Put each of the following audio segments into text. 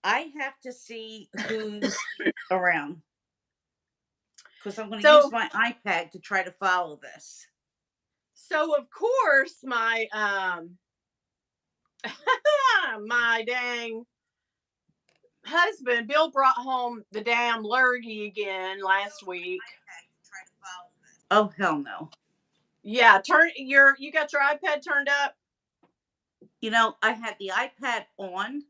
I have to see who's around because I'm going to use So, my iPad to try to follow this. of course, my my dang husband Bill brought home the damn lurgy again last week. Oh, hell no. Yeah, you got your iPad turned up. I had the iPad on.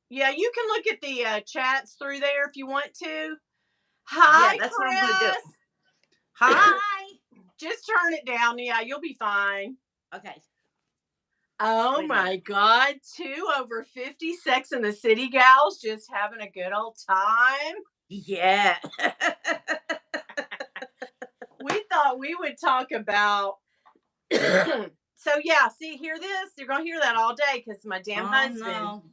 Yeah, you can look at the chats through there if you want to. Yeah, Hi, that's what I'm going to do. Chris. Hi. Just turn it down. Yeah, you'll be fine. Okay. Oh my God. 2 over 50 Sex and the City gals just having a good old time. Yeah. We thought we would talk about. So, yeah, see, hear this. You're going to hear that all day because my damn husband. No.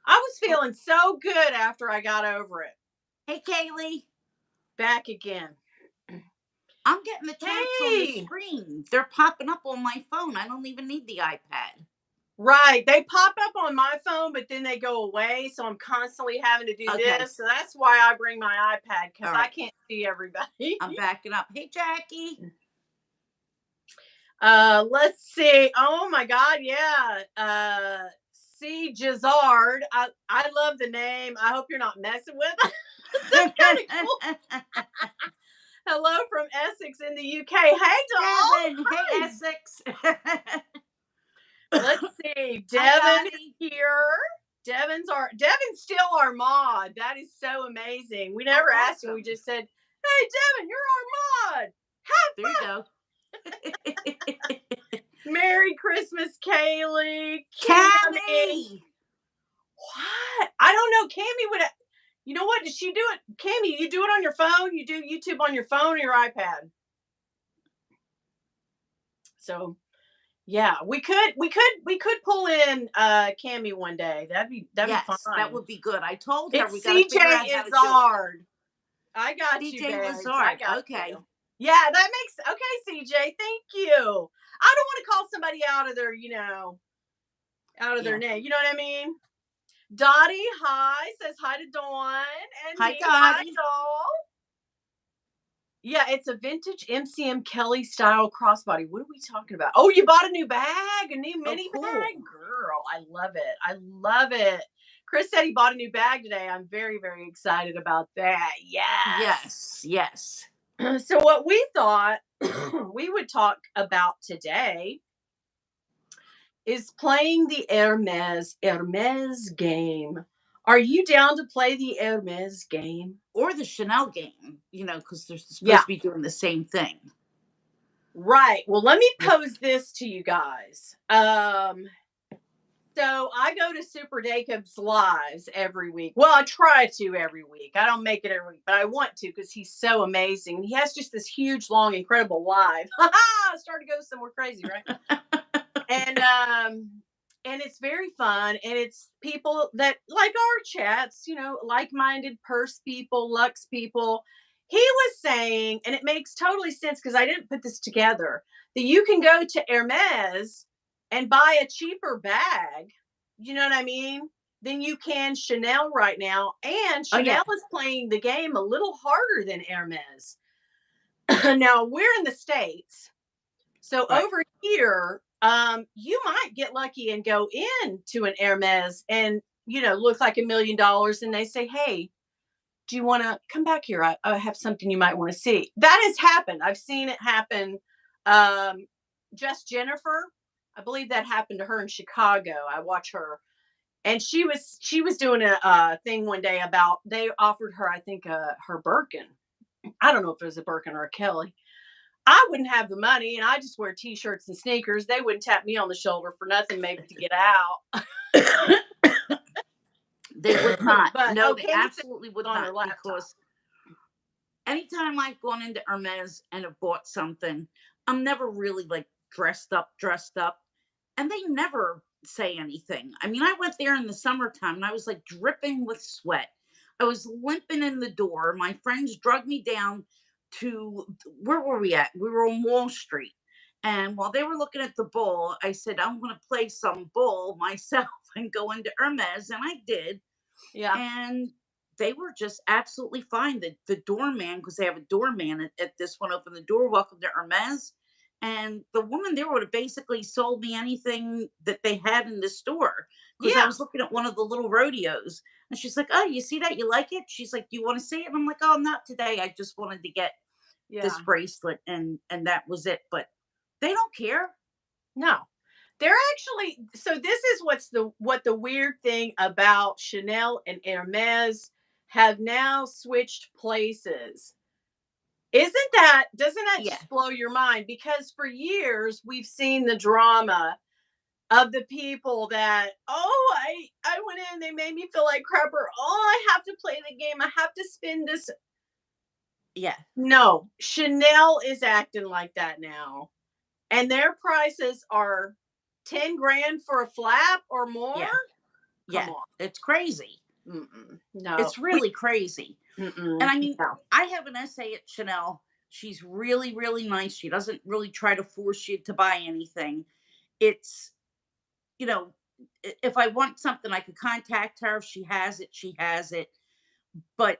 I was feeling so good after I got over it. Hey, Kaylee. Back again. I'm getting the chats on the screen. They're popping up on my phone. I don't even need the iPad. Right. They pop up on my phone, but then they go away. So I'm constantly having to do this. So that's why I bring my iPad because I can't see everybody. I'm backing up. Hey, Jackie. Let's see. Oh my God. Yeah. C. Jazard. I love the name. I hope you're not messing with us. That's kind of cool. Hello from Essex in the UK. Hey, Devin. Hey, Essex. Let's see. Devin is here. Devin's still our mod. That is so amazing. We never asked him. We just said, "Hey, Devin, you're our mod. Have fun." There you go. Merry Christmas, Kaylee. Cammy. What? I don't know. Cammy would. You know what? Did she do it? Cammy, you do it on your phone? You do YouTube on your phone or your iPad? So, yeah, we could pull in Cammy one day. That'd be fine. That would be good. I told her it's we got to figure out how to do it. I got CJ you, babes. Lazard. Okay. You. Yeah, that makes okay, CJ. Thank you. I don't want to call somebody out of their, their name. You know what I mean? Dottie, hi, says hi to Dawn. And hi, me, Dottie. Hi, doll. Yeah, it's a vintage MCM Kelly style crossbody. What are we talking about? Oh, you bought a new bag, a new mini bag? Girl, I love it. I love it. Chris said he bought a new bag today. I'm very, very excited about that. Yes. So what we thought we would talk about today is playing the Hermes game. Are you down to play the Hermes game? Or the Chanel game, because they're supposed to be doing the same thing. Right. Well, let me pose this to you guys. So I go to Super Jacob's lives every week. Well, I try to every week. I don't make it every week, but I want to because he's so amazing. He has just this huge, long, incredible live. Started to go somewhere crazy, right? And it's very fun, and it's people that like our chats, like-minded purse people, Lux people. He was saying, and it makes totally sense because I didn't put this together, that you can go to Hermes and buy a cheaper bag, you know what I mean, than you can Chanel right now. And Chanel is playing the game a little harder than Hermes. Now, we're in the States. So over here, you might get lucky and go into an Hermes and, look like $1 million. And they say, hey, do you want to come back here? I have something you might want to see. That has happened. I've seen it happen. Just Jennifer, I believe that happened to her in Chicago. I watch her. And she was doing a thing one day about, they offered her, I think, her Birkin. I don't know if it was a Birkin or a Kelly. I wouldn't have the money, and I just wear T-shirts and sneakers. They wouldn't tap me on the shoulder for nothing, maybe to get out. They would not. But no, they absolutely would not. Because anytime I've gone into Hermes and have bought something, I'm never really like dressed up. And they never say anything. I mean, I went there in the summertime and I was like dripping with sweat. I was limping in the door. My friends dragged me down to, where were we at? We were on Wall Street. And while they were looking at the bull, I said, I'm going to play some bull myself and go into Hermes. And I did. Yeah. And they were just absolutely fine. The doorman, because they have a doorman at this one, opened the door, welcome to Hermes. And the woman there would have basically sold me anything that they had in the store. Because I Yeah. was looking at one of the little rodeos. And she's like, "Oh, you see that? You like it?" She's like, "Do you want to see it?" And I'm like, "Oh, not today. I just wanted to get this Yeah. bracelet," and that was it. But they don't care. No. They're actually, so this is what the weird thing about Chanel and Hermes have now switched places. Doesn't that Yeah, just blow your mind? Because for years we've seen the drama of the people that, oh, I went in, they made me feel like crap, or oh, I have to play the game, I have to spend this. yeah, No, Chanel is acting like that now. And their prices are 10 grand for a flap or more. yeah, Come yeah. on. It's crazy. No. It's really crazy. And I mean, No. I have an essay at Chanel. She's really, really nice. She doesn't really try to force you to buy anything. It's, you know, if I want something, I could contact her. If she has it, she has it. But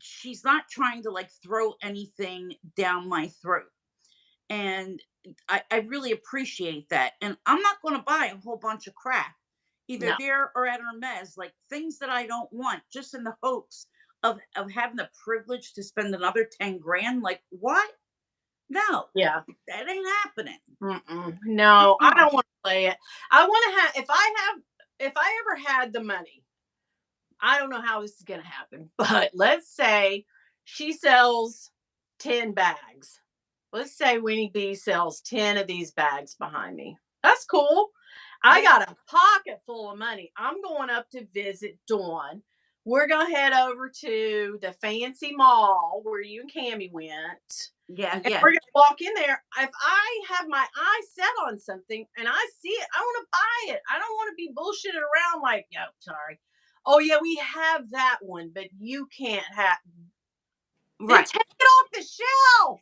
she's not trying to like throw anything down my throat. And I really appreciate that. And I'm not going to buy a whole bunch of crap, either No. there or at Hermes, like things that I don't want, just in the hopes of having the privilege to spend another 10 grand. Like, what? No, Yeah. that ain't happening. No, I Uh-uh. don't want to play it. I want to if I ever had the money, I don't know how this is going to happen, but let's say she sells 10 bags. Let's say Winnie B sells 10 of these bags behind me. That's cool. I Yeah, got a pocket full of money. I'm going up to visit Dawn. We're going to head over to the fancy mall where you and Cammie went. yeah, And yeah. we're going to walk in there. If I have my eye set on something and I see it, I want to buy it. I don't want to be bullshitted around like, no, sorry. Oh, yeah, we have that one, but you can't have. Then Right, take it off the shelf.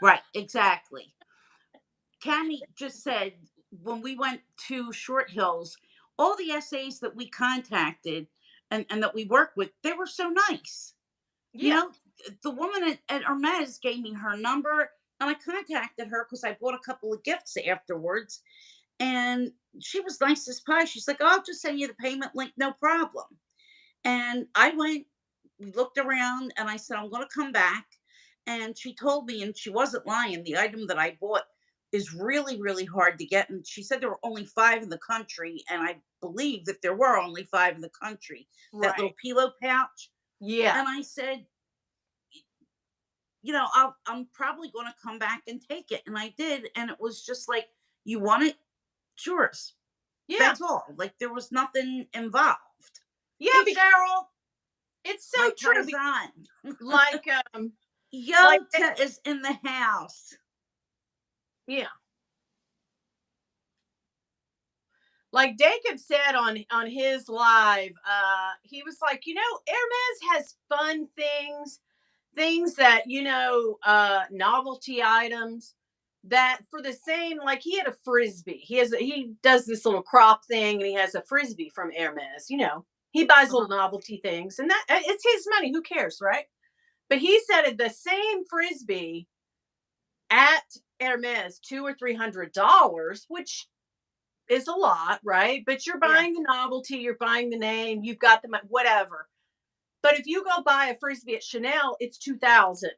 right, exactly. Cammy just said when we went to Short Hills, all the essays that we contacted and that we worked with, they were so nice. You Yeah. know, the woman at Hermes gave me her number, and I contacted her because I bought a couple of gifts afterwards. And she was nice as pie. She's like, "Oh, I'll just send you the payment link, no problem." And I went, we looked around, and I said, "I'm going to come back." And she told me, and she wasn't lying, the item that I bought is really, really hard to get. And she said there were only five in the country. And I believe that there were only five in the country, that little Right. pillow pouch. Yeah. And I said, I'm probably going to come back and take it. And I did. And it was just like, "You want it? It's yours." Yeah. That's all. Like, there was nothing involved. Yeah. Hey, Because Cheryl, it's my so true. paisan. Like, like, Yota is in the house. yeah. Like Jacob said on his live, he was like, Hermes has fun things that, novelty items that for the same, like he had a frisbee. He does this little crop thing and he has a frisbee from Hermes. He buys Uh-huh. little novelty things and that it's his money. Who cares, right? But he said the same frisbee at Hermes, $200 or $300, which is a lot, right? But you're Yeah. buying the novelty, you're buying the name, you've got the whatever. But if you go buy a frisbee at Chanel, it's 2,000.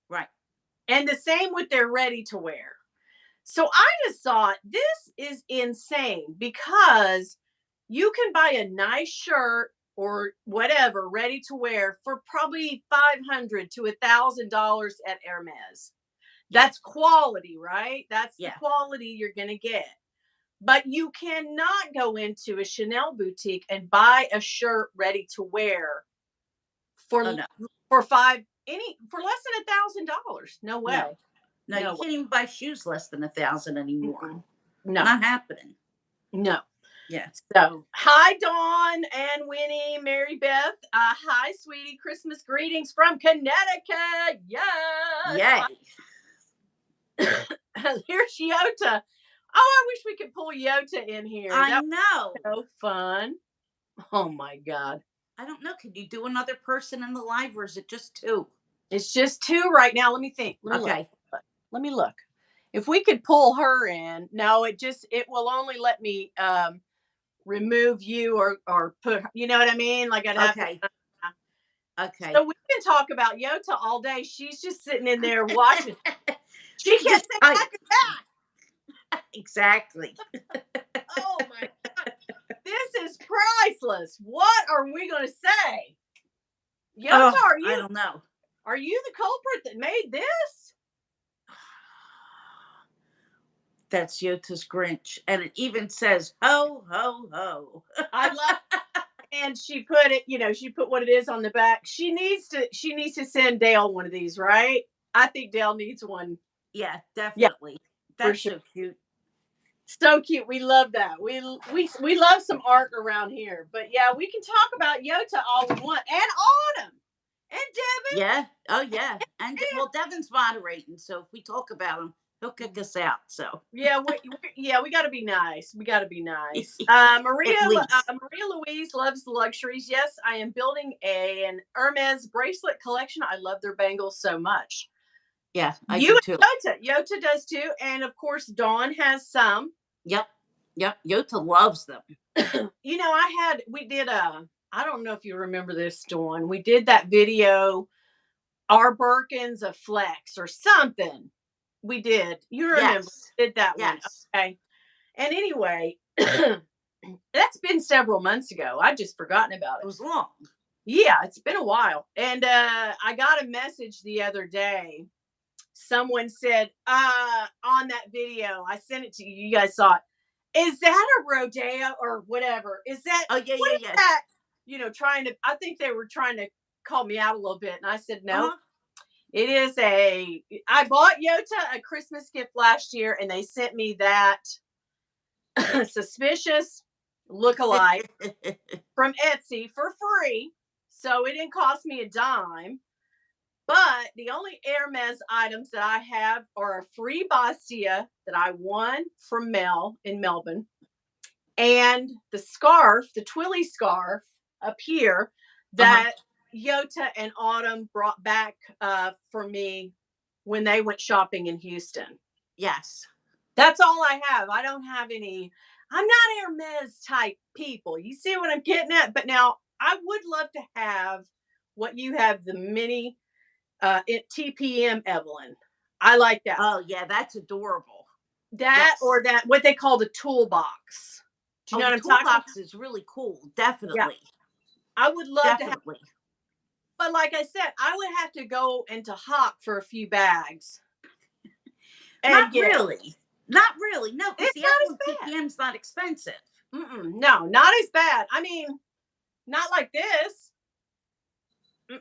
Right. And the same with their ready to wear. So I just thought this is insane because you can buy a nice shirt or whatever ready to wear for probably $500 to $1,000 at Hermes. Yeah. That's quality, right? That's the Yeah. quality you're going to get. But you cannot go into a Chanel boutique and buy a shirt ready to wear Oh, for no. for five any for less than $1,000. No way. No. No, you No way. can't even buy shoes less than 1,000 anymore. No. Not happening. No. Yeah. So, hi, Dawn and Winnie, Mary Beth. Hi, sweetie. Christmas greetings from Connecticut. Yes. Yay. Here's Yota. Oh, I wish we could pull Yota in here. I That know. was so fun. Oh my God. I don't know. Can you do another person in the live, or is it just two? It's just two right now. Let me think. Let me look. Okay. Let me look. If we could pull her in, no, it will only let me remove you or put, you know what I mean? Like I'd have to. Okay. Okay. So we can talk about Yota all day. She's just sitting in there watching. She She can't just say typed. back to that. Exactly. Oh my God. This is priceless. What are we going to say? Yota, Oh, I don't know. are you the culprit that made this? That's Yota's Grinch. And it even says, ho, ho, ho. I love, and she put it, she put what it is on the back. She needs to send Dale one of these, right? I think Dale needs one. Yeah, definitely. Yeah, That's sure. so cute. So cute. We love that. We love some art around here. But yeah, we can talk about Yota all we want. And Autumn. And Devin. Yeah. Oh, yeah. And well, Devin's moderating. So if we talk about him, he'll kick us out. So Yeah, we got to be nice. We got to be nice. Maria at least. Maria Louise loves the luxuries. Yes, I am building an Hermes bracelet collection. I love their bangles so much. Yeah, I You do too. and Yota does too, and of course Dawn has some. Yep. Yota loves them. We did I don't know if you remember this, Dawn. We did that video, Our Birkins of Flex or something. We did. You remember? Yes. Did that one? Yes. Okay. And anyway, that's been several months ago. I'd just forgotten about it. It was long. Yeah, it's been a while. And I got a message the other day. Someone said, on that video, I sent it to you. You guys saw it. Is that a rodeo or whatever? Is that? Oh, yeah, what yeah, is yeah. that? I think they were trying to call me out a little bit. And I said, no. Uh-huh. It is I bought Yota a Christmas gift last year, and they sent me that suspicious look-alike from Etsy for free. So it didn't cost me a dime. But the only Hermes items that I have are a free Bastia that I won from Mel in Melbourne, and the scarf, the Twilly scarf up here that Yota and Autumn brought back for me when they went shopping in Houston. Yes. That's all I have. I don't have any. I'm not Hermes type people. You see what I'm getting at? But now I would love to have what you have, the mini TPM Evelyn. I like that. Oh, yeah, that's adorable. That, yes. Or that, what they call the toolbox. Do you know what I'm talking about? Toolbox is really cool. Definitely. Yeah. I would love to have. But like I said, I would have to go into Hop for a few bags. Not really. Not really. No, because the Evelyn TPM's not expensive. No, not as bad. I mean, not like this.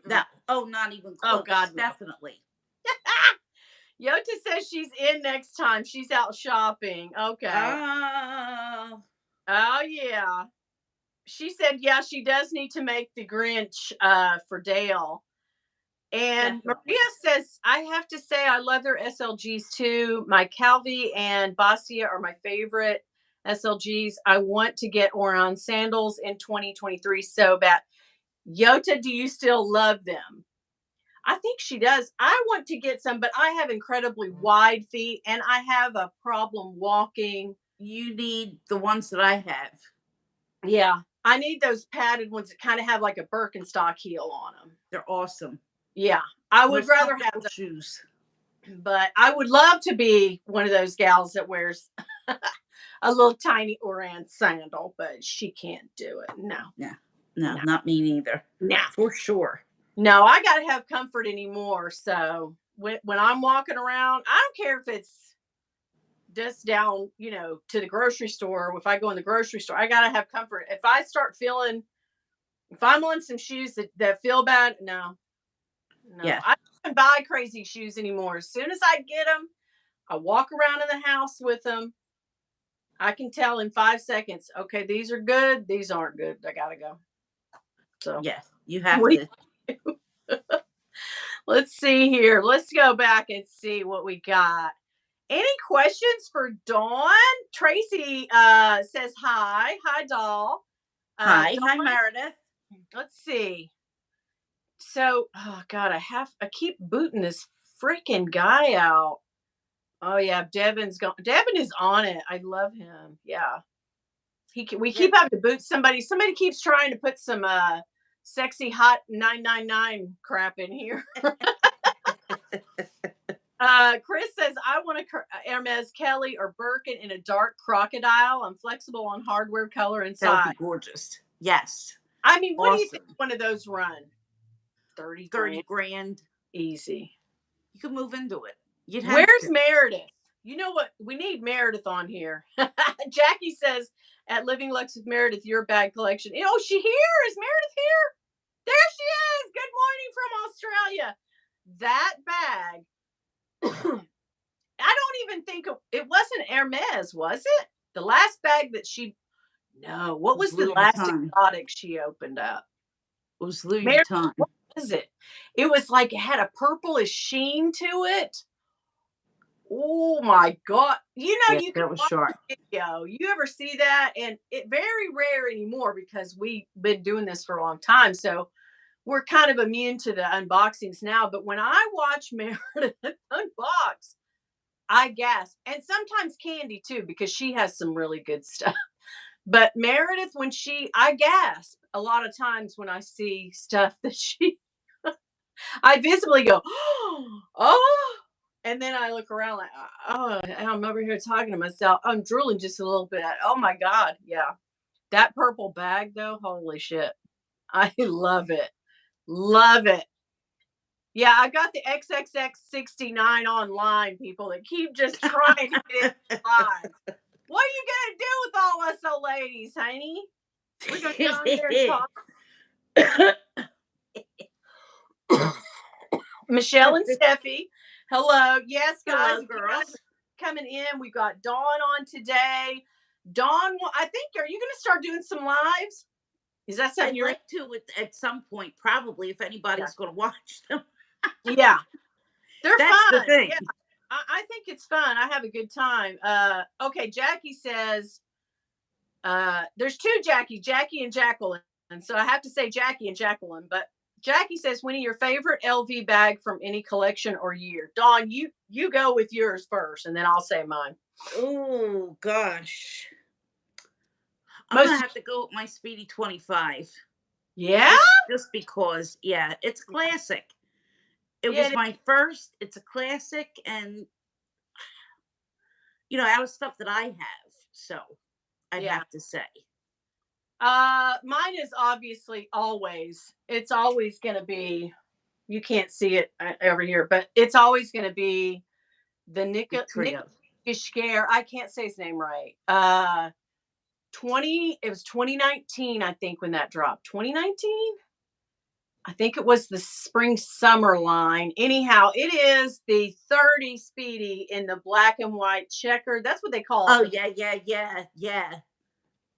No. Oh, not even close. Oh, God, definitely. Yota says she's in next time. She's out shopping. Okay. Oh, yeah. She said, yeah, she does need to make the Grinch for Dale. And definitely. Maria says, I have to say, I love their SLGs too. My Calvi and Bastia are my favorite SLGs. I want to get Orion sandals in 2023 so bad. Yota, do you still love them? I think she does. I want to get some, but I have incredibly wide feet and I have a problem walking. You need the ones that I have. Yeah. I need those padded ones that kind of have like a Birkenstock heel on them. They're awesome. Yeah. I would rather have those shoes. But I would love to be one of those gals that wears a little tiny Oran sandal, but she can't do it. No, not me neither. No, for sure. No, I got to have comfort anymore. So when I'm walking around, I don't care if it's just down, to the grocery store. If I go in the grocery store, I got to have comfort. If I'm on some shoes that feel bad, no. Yeah. I don't buy crazy shoes anymore. As soon as I get them, I walk around in the house with them. I can tell in 5 seconds, okay, these are good. These aren't good. I got to go. So yes, you have to. Let's see here. Let's go back and see what we got. Any questions for Dawn? Tracy says hi. Hi, doll. Hi, Meredith. Let's see. So, oh God, I keep booting this freaking guy out. Oh yeah, Devin's gone. Devin is on it. I love him. Yeah. We Yeah. keep having to boot somebody. Somebody keeps trying to put some sexy hot 999 crap in here. Chris says I want a Hermes Kelly or Birkin in a dark crocodile. I'm flexible on hardware, color, and That would be size. gorgeous. Yes. I mean, what do you think Awesome. one of those run? 30 grand. 30 grand. Easy. You could move into it. You'd have Where's to. Meredith? You know what? We need Meredith on here. Jackie says at Living Lux with Meredith, your bag collection. Oh, she here? Is Meredith here? There she is. Good morning from Australia. That bag. I don't even think it wasn't Hermes, was it? The last bag that she. No, what was the Louis last Vuitton. exotic she opened up? It was Louis Meredith, Vuitton. what was it? It was like it had a purplish sheen to it. Oh my God. You know, Yeah, you can that was watch sharp. the video. You ever see that? And it very rare anymore because we've been doing this for a long time. So we're kind of immune to the unboxings now. But when I watch Meredith unbox, I gasp. And sometimes Candy too, because she has some really good stuff. But Meredith, I gasp a lot of times when I see stuff that I visibly go, oh, and then I look around like, oh, I'm over here talking to myself. I'm drooling just a little bit. Oh my God. Yeah. That purple bag though, holy shit. I love it. Love it. Yeah, I got the XXX69 online, people that keep just trying to get it live. What are you going to do with all us old ladies, honey? We're going to get on there and talk. Michelle and Steffi. Hello. Yes, guys. Hello, girls. Coming in. We've got Dawn on today. Dawn, I think, are you going to start doing some lives? Is that something I'd like to at some point, probably, if anybody's going to watch them. Yeah. They're That's fun. the thing. Yeah. I think it's fun. I have a good time. Okay, Jackie says there's two Jackie and Jacqueline. And so I have to say Jackie and Jacqueline, but Jackie says, Winnie, your favorite LV bag from any collection or year. Dawn, you go with yours first, and then I'll say mine. Oh, gosh. I'm going to have to go with my Speedy 25. Yeah? Just because, yeah, it's classic. It was my first. It's a classic. And, out of stuff that I have. So, I'd have to say. Mine is obviously it's always going to be, you can't see it over here, but it's always going to be the Nick Scare. I can't say his name right. It was 2019, I think, when that dropped. 2019? I think it was the spring summer line. Anyhow, it is the 30 Speedy in the black and white checker. That's what they call it. Oh, yeah.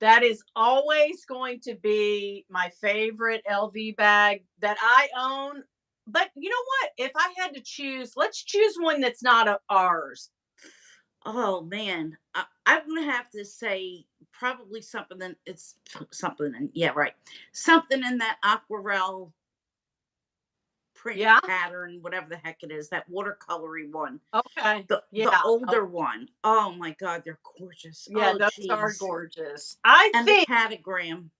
That is always going to be my favorite LV bag that I own. But you know what? If I had to choose, let's choose one that's not ours. Oh, man. I'm going to have to say probably something in that aquarelle print pattern, whatever the heck it is, that watercolory one. Okay. The older one. Oh my God, they're gorgeous. Yeah, those are gorgeous. And the catagram.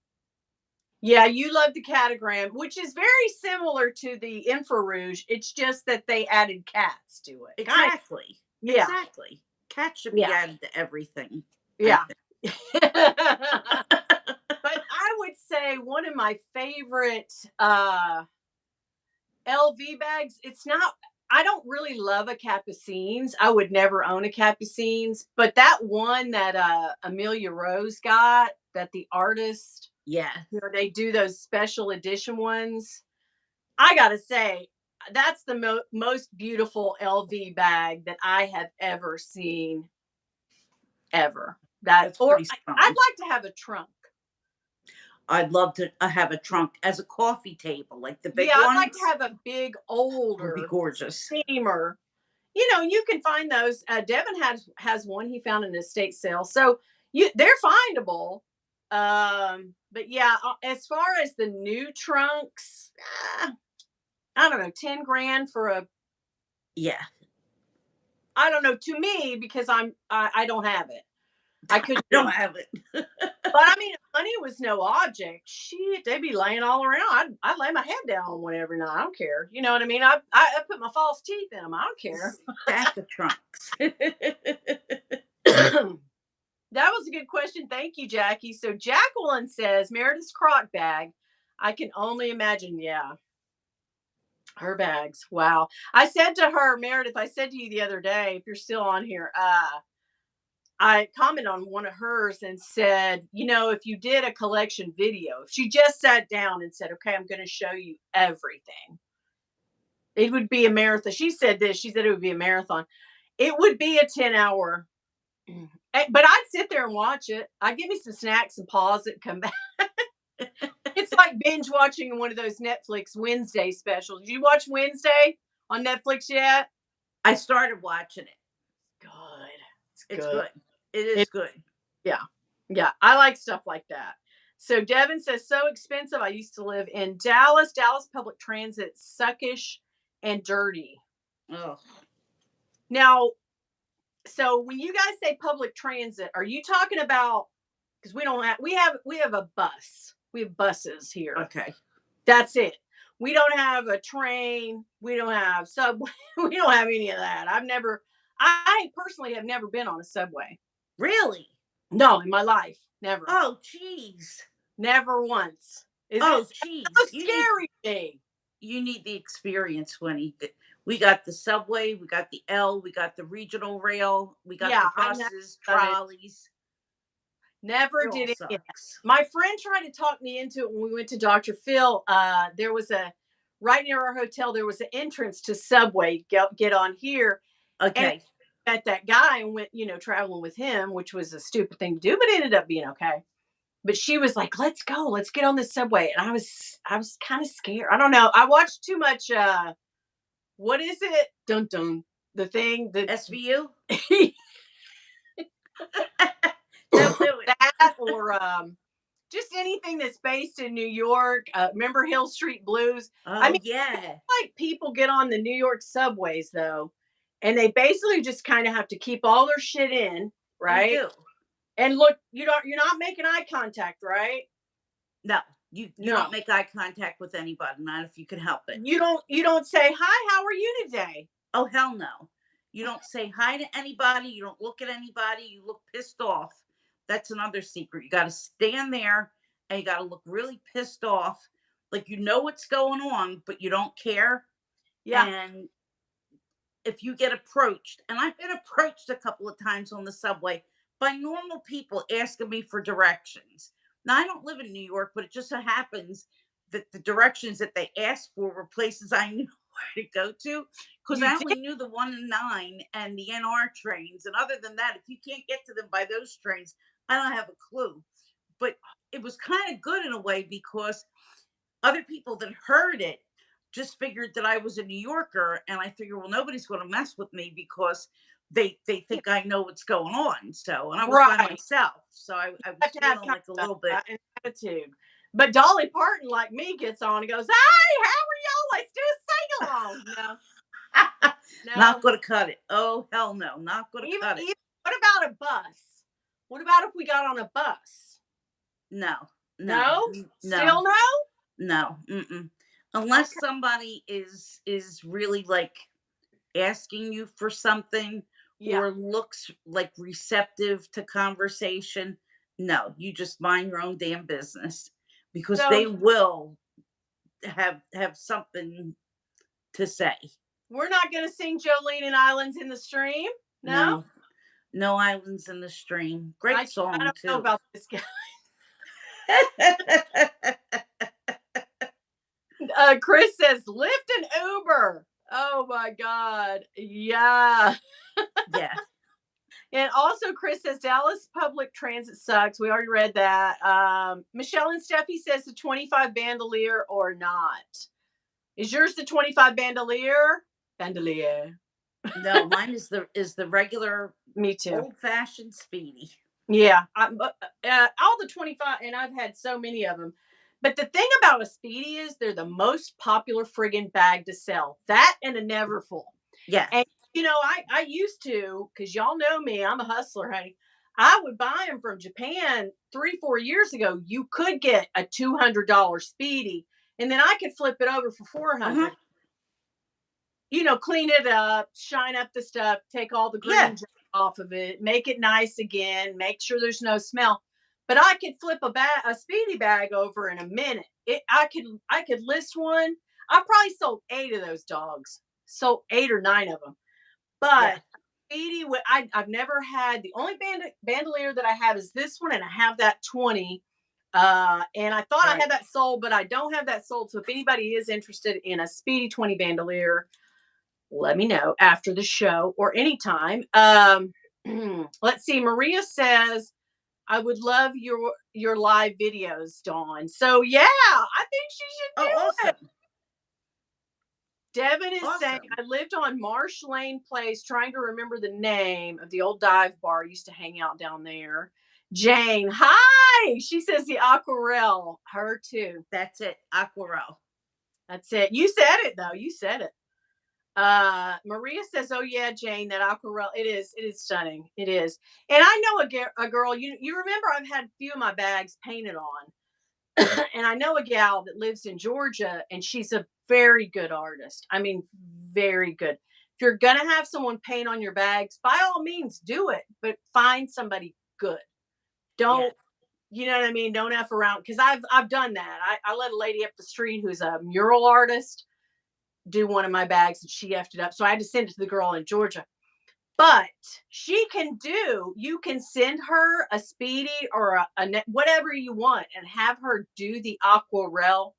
Yeah, you love the catagram, which is very similar to the infrarouge. It's just that they added cats to it. Exactly. Yeah. Exactly. Cats should be added to everything. Yeah. But I would say one of my favorite LV bags, I don't really love a Capucines. I would never own a Capucines, but that one that Amelia Rose got, that the artist, they do those special edition ones. I gotta say, that's the most beautiful LV bag that I have ever seen. Ever. I'd like to have a trunk. I'd love to have a trunk as a coffee table, like the big ones. Yeah, I'd like to have a big, older, would be gorgeous steamer. You can find those. Devin has one he found in an estate sale, so they're findable. But yeah, as far as the new trunks, I don't know, 10 grand for a, Yeah. I don't know, to me, because I don't have it. I couldn't do Don't it. have it. But I mean, if money was no object, shit, they'd be laying all around. I'd lay my head down on one every night. I don't care. You know what I mean? I put my false teeth in them. I don't care. Stack of trunks. That was a good question. Thank you, Jackie. So Jacqueline says Meredith's crock bag. I can only imagine. Yeah. Her bags. Wow. I said to her, Meredith, I said to you the other day, if you're still on here, I commented on one of hers and said, if you did a collection video, if she just sat down and said, okay, I'm going to show you everything, it would be a marathon. She said this, she said it would be a marathon. It would be a 10-hour, but I'd sit there and watch it. I'd give me some snacks and pause it, come back. It's like binge watching one of those Netflix Wednesday specials. Did you watch Wednesday on Netflix yet? I started watching it. Good. It's good. It is good. Yeah. Yeah. I like stuff like that. So Devin says, so expensive. I used to live in Dallas. Dallas public transit, suckish and dirty. Oh. Now, so when you guys say public transit, are you talking about, because we have a bus. We have buses here. Okay. That's it. We don't have a train. We don't have subway. We don't have any of that. I personally have never been on a subway. Really? No, in my life. Never. Oh, jeez. Never once. Oh, jeez. So scary thing. You need the experience, Winnie. We got the subway, we got the L, we got the regional rail, we got the buses, trolleys. Never did it. My friend tried to talk me into it when we went to Dr. Phil. There was right near our hotel, there was an entrance to Subway. Get on here. Okay. And met that guy and went, traveling with him, which was a stupid thing to do, but it ended up being okay. But she was like, let's go, let's get on this subway. And I was kind of scared. I don't know. I watched too much, what is it? Dun dun. The thing that SVU? Don't do it. That or just anything that's based in New York. Remember Hill Street Blues? Oh, yeah. Like people get on the New York subways though, and they basically just kind of have to keep all their shit in, right? They do. And look, you're not making eye contact, right? No, you don't make eye contact with anybody, not if you can help it. You don't say, hi, how are you today? Oh, hell no. You don't say hi to anybody. You don't look at anybody. You look pissed off. That's another secret. You got to stand there and you got to look really pissed off. Like you know what's going on, but you don't care. Yeah. And if you get approached, and I've been approached a couple of times on the subway by normal people asking me for directions. Now, I don't live in New York, but it just so happens that the directions that they asked for were places I knew where to go to, because I only knew the 1 and 9 and the NR trains. And other than that, if you can't get to them by those trains, I don't have a clue. But it was kind of good in a way because other people that heard it just figured that I was a New Yorker, and I figured, well, nobody's going to mess with me because they think I know what's going on. So, and I was by myself, so I was feeling like a little bit an attitude. But Dolly Parton, like me, gets on and goes, "Hey, how are y'all? Let's do a sing along." No, not going to cut it. Oh hell no, not going to cut it. What about a bus? What about if we got on a bus? No. Still no. No. Unless somebody is really like asking you for something or looks like receptive to conversation. No, you just mind your own damn business, because they will have something to say. We're not going to sing Jolene and Islands in the Stream. No Islands in the Stream. Great song. I don't know about this guy. Chris says Lyft and Uber. Oh my God. Yeah. Yeah. And also Chris says Dallas public transit sucks. We already read that. Michelle and Steffi says the 25 bandolier or not. Is yours the 25 bandolier? Bandolier. No, mine is the regular. Me too. Old fashioned Speedy. Yeah, all the 25, and I've had so many of them. But the thing about a Speedy is they're the most popular friggin' bag to sell. That and a Neverfull. Yes. And I used to, because y'all know me, I'm a hustler, honey. I would buy them from Japan 3-4 years ago. You could get a $200 Speedy, and then I could flip it over for 400. Clean it up, shine up the stuff, take all the Yeah. green off of it, make it nice again, make sure there's no smell. But I could flip a Speedy bag over in a minute. I could list one. I probably sold 8 of those dogs. Sold 8 or 9 of them. Yeah. But Speedy, I've never had, the only bandolier that I have is this one, and I have that 20. And I thought I Right. had that sold, but I don't have that sold. So if anybody is interested in a Speedy 20 bandolier, let me know after the show or anytime. Let's see. Maria says, I would love your live videos, Dawn. So yeah, I think she should Oh, do it. awesome. Devin is saying, Awesome. I lived on Marsh Lane Place, trying to remember the name of the old dive bar. I used to hang out down there. Jane, hi. She says the Aquarelle. Her too. That's it. Aquarelle. That's it. You said it though. You said it. Maria says, oh yeah, Jane, that Aquarelle, it is stunning. It is. And I know a girl, you remember I've had a few of my bags painted on. And I know a gal that lives in Georgia, and she's a very good artist. I mean, very good. If you're gonna have someone paint on your bags, by all means do it, but find somebody good. Yeah. Don't, you know what I mean? Don't F around, because I've done that. I let a lady up the street who's a mural artist do one of my bags, and she effed it up. So I had to send it to the girl in Georgia. But you can send her a Speedy or whatever you want, and have her do the Aquarelle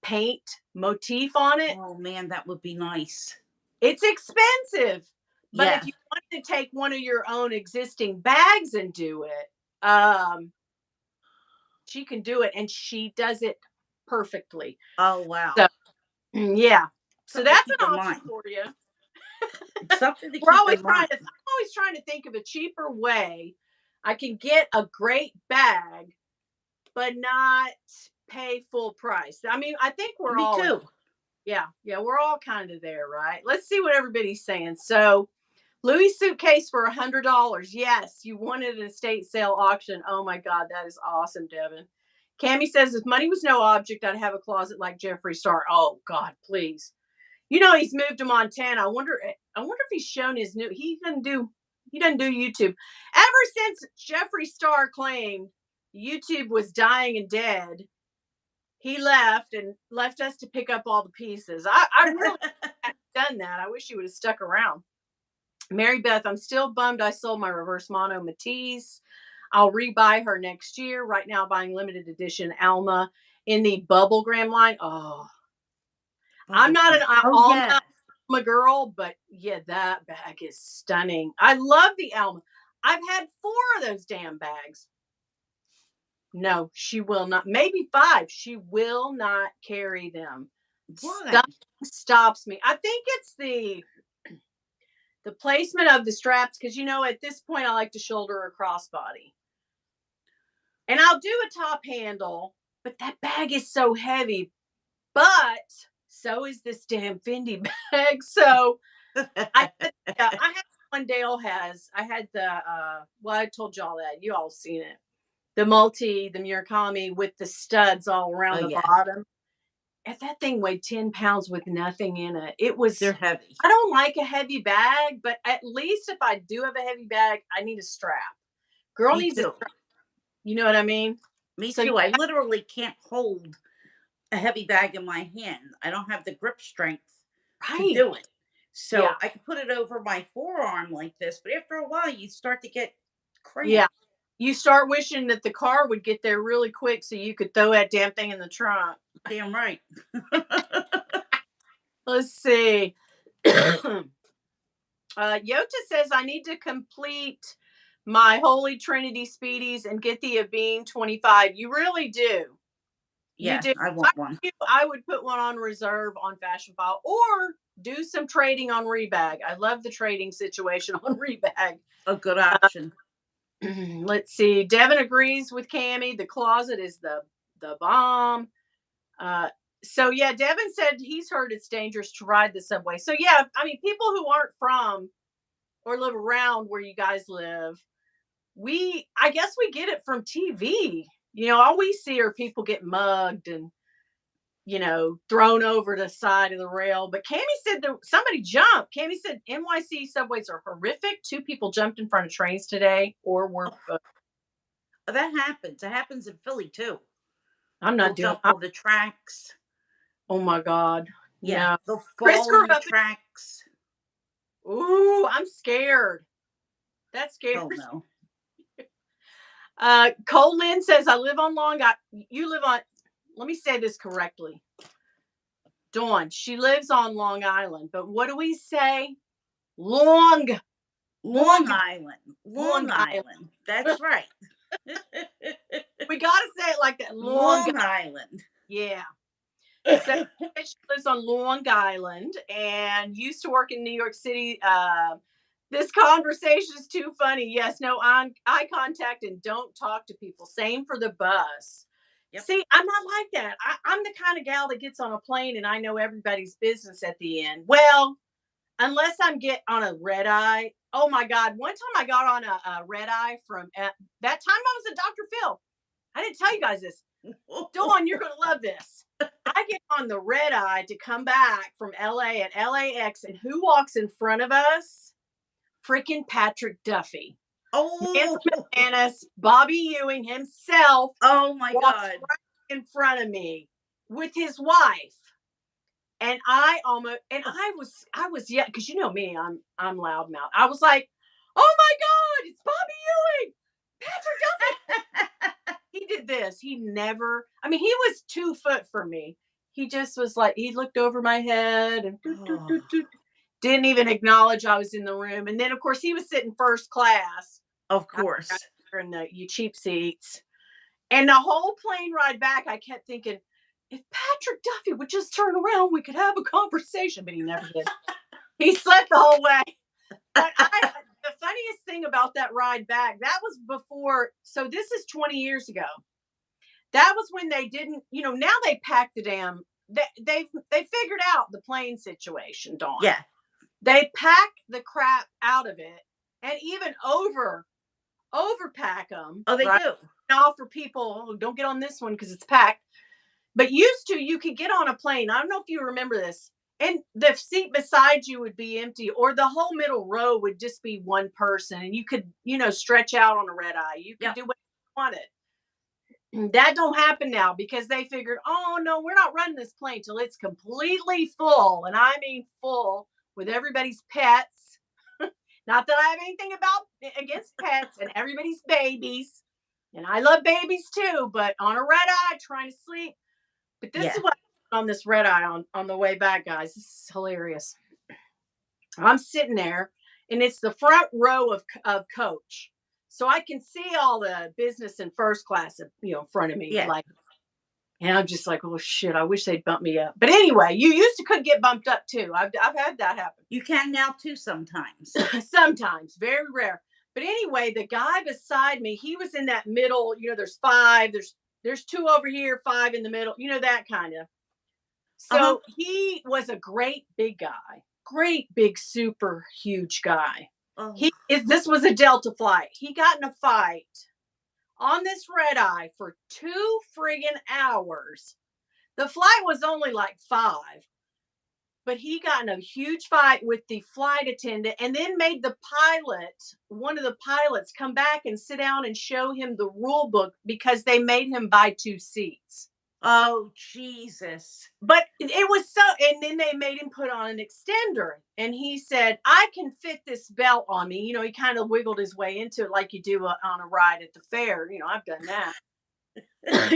paint motif on it. Oh man, that would be nice. It's expensive. But if Yeah. you want to take one of your own existing bags and do it, she can do it, and she does it perfectly. Oh wow. So, yeah. So Something to that's keep an in option mind. for you. It's something to We're keep always in trying mind. to I'm always trying to think of a cheaper way I can get a great bag, but not pay full price. I mean, I think we're Me all too. yeah, we're all kind of there, right? Let's see what everybody's saying. So, Louis suitcase for $100. Yes, you wanted an estate sale auction. Oh my God, that is awesome, Devin. Cammy says, if money was no object, I'd have a closet like Jeffree Star. Oh God, please. He's moved to Montana. I wonder if he's shown his new. He doesn't do YouTube. Ever since Jeffree Star claimed YouTube was dying and dead, he left and left us to pick up all the pieces. I really hadn't done that. I wish he would have stuck around. Mary Beth, I'm still bummed I sold my reverse mono Matisse. I'll rebuy her next year. Right now, buying limited edition Alma in the bubblegram line. Oh, I'm not an Oh yeah. Alma girl, but yeah, that bag is stunning. I love the Alma. I've had 4 of those damn bags. No, she will not. Maybe 5. She will not carry them. Why? Stuff stops me. I think it's the placement of the straps, because at this point I like to shoulder or crossbody. And I'll do a top handle, but that bag is so heavy. But so is this damn Fendi bag. So I had one Dale has. I had I told y'all that. You all seen it. The Murakami with the studs all around Oh the yeah. bottom. If that thing weighed 10 pounds with nothing in it. It was, They're heavy. I don't like a heavy bag, but at least if I do have a heavy bag, I need a strap. Girl Me needs a too. strap. You know what I mean? Me So too. I literally can't hold a heavy bag in my hand. I don't have the grip strength to right. do it. Yeah. So I can put it over my forearm like this, but after a while you start to get Yeah. cramped. You start wishing that the car would get there really quick so you could throw that damn thing in the trunk. Damn right. Let's see. Yota says I need to complete my Holy Trinity Speedies and get the Abeen 25. You really do. You Yeah, do. I want one. I would put one on reserve on Fashion File, or do some trading on Rebag. I love the trading situation on Rebag. A good option. Let's see. Devin agrees with Cammie. The closet is the bomb. So yeah, Devin said he's heard it's dangerous to ride the subway. So yeah, I mean, people who aren't from or live around where you guys live, I guess we get it from TV. All we see are people get mugged and thrown over the side of the rail. But Cammie said somebody jumped. Cammie said NYC subways are horrific. 2 people jumped in front of trains today, or were. That happens. It happens in Philly too. I'm They'll not doing. jump over the tracks. Oh my God! Yeah, No. they'll Chris fall grew in the up. tracks. Ooh, I'm scared. That's scary. Oh no. Cole Lynn says, I live on Long Island. You live on, let me say this correctly. Dawn, she lives on Long Island, but what do we say? Long Island. Long Island. That's right. We got to say it like that. Long Island. Yeah. So she lives on Long Island and used to work in New York City. This conversation is too funny. Yes, no eye contact and don't talk to people. Same for the bus. Yep. See, I'm not like that. I'm the kind of gal that gets on a plane and I know everybody's business at the end. Well, unless I'm on a red eye. Oh my God. One time I got on a red eye from that time I was at Dr. Phil. I didn't tell you guys this. Dawn, you're going to love this. I get on the red eye to come back from LA at LAX, and who walks in front of us? Freaking Patrick Duffy. Oh, Manus, Bobby Ewing himself. Oh my God. Right in front of me with his wife. And I was yeah, because you know me, I'm loudmouth. I was like, oh my God, it's Bobby Ewing, Patrick Duffy. He did this. He was 2 foot from me. He just was like, he looked over my head and didn't even acknowledge I was in the room. And then of course he was sitting first class. Of course. In the cheap seats. And the whole plane ride back, I kept thinking, if Patrick Duffy would just turn around, we could have a conversation. But he never did. He slept the whole way. But the funniest thing about that ride back, that was before. So this is 20 years ago. That was when they didn't, now they pack the damn, they figured out the plane situation, Dawn. Yeah. They pack the crap out of it and even overpack them. Oh, they do. Offer people who don't get on this one because it's packed. But used to, you could get on a plane. I don't know if you remember this. And the seat beside you would be empty, or the whole middle row would just be one person. And you could, stretch out on a red eye. You could do what you wanted. That don't happen now because they figured, oh, no, we're not running this plane till it's completely full. And I mean full with everybody's pets. Not that I have anything against pets and everybody's babies. And I love babies too, but on a red eye, trying to sleep. But this is what on this red eye on the way back, guys. This is hilarious. I'm sitting there, and it's the front row of coach, so I can see all the business and first class, in front of me. Yeah. And I'm just like, oh shit! I wish they'd bump me up. But anyway, you used to could get bumped up too. I've had that happen. You can now too sometimes. Sometimes, very rare. But anyway, the guy beside me, he was in that middle. There's 5. There's 2 over here, 5 in the middle. That kind of. So he was a great big guy, great big, super huge guy. This was a Delta flight. He got in a fight on this red eye for 2 friggin' hours. The flight was only like 5. But he got in a huge fight with the flight attendant and then made one of the pilots, come back and sit down and show him the rule book because they made him buy 2 seats. Oh, Jesus. But it was and then they made him put on an extender. And he said, I can fit this belt on me. He kind of wiggled his way into it like you do on a ride at the fair. I've done that.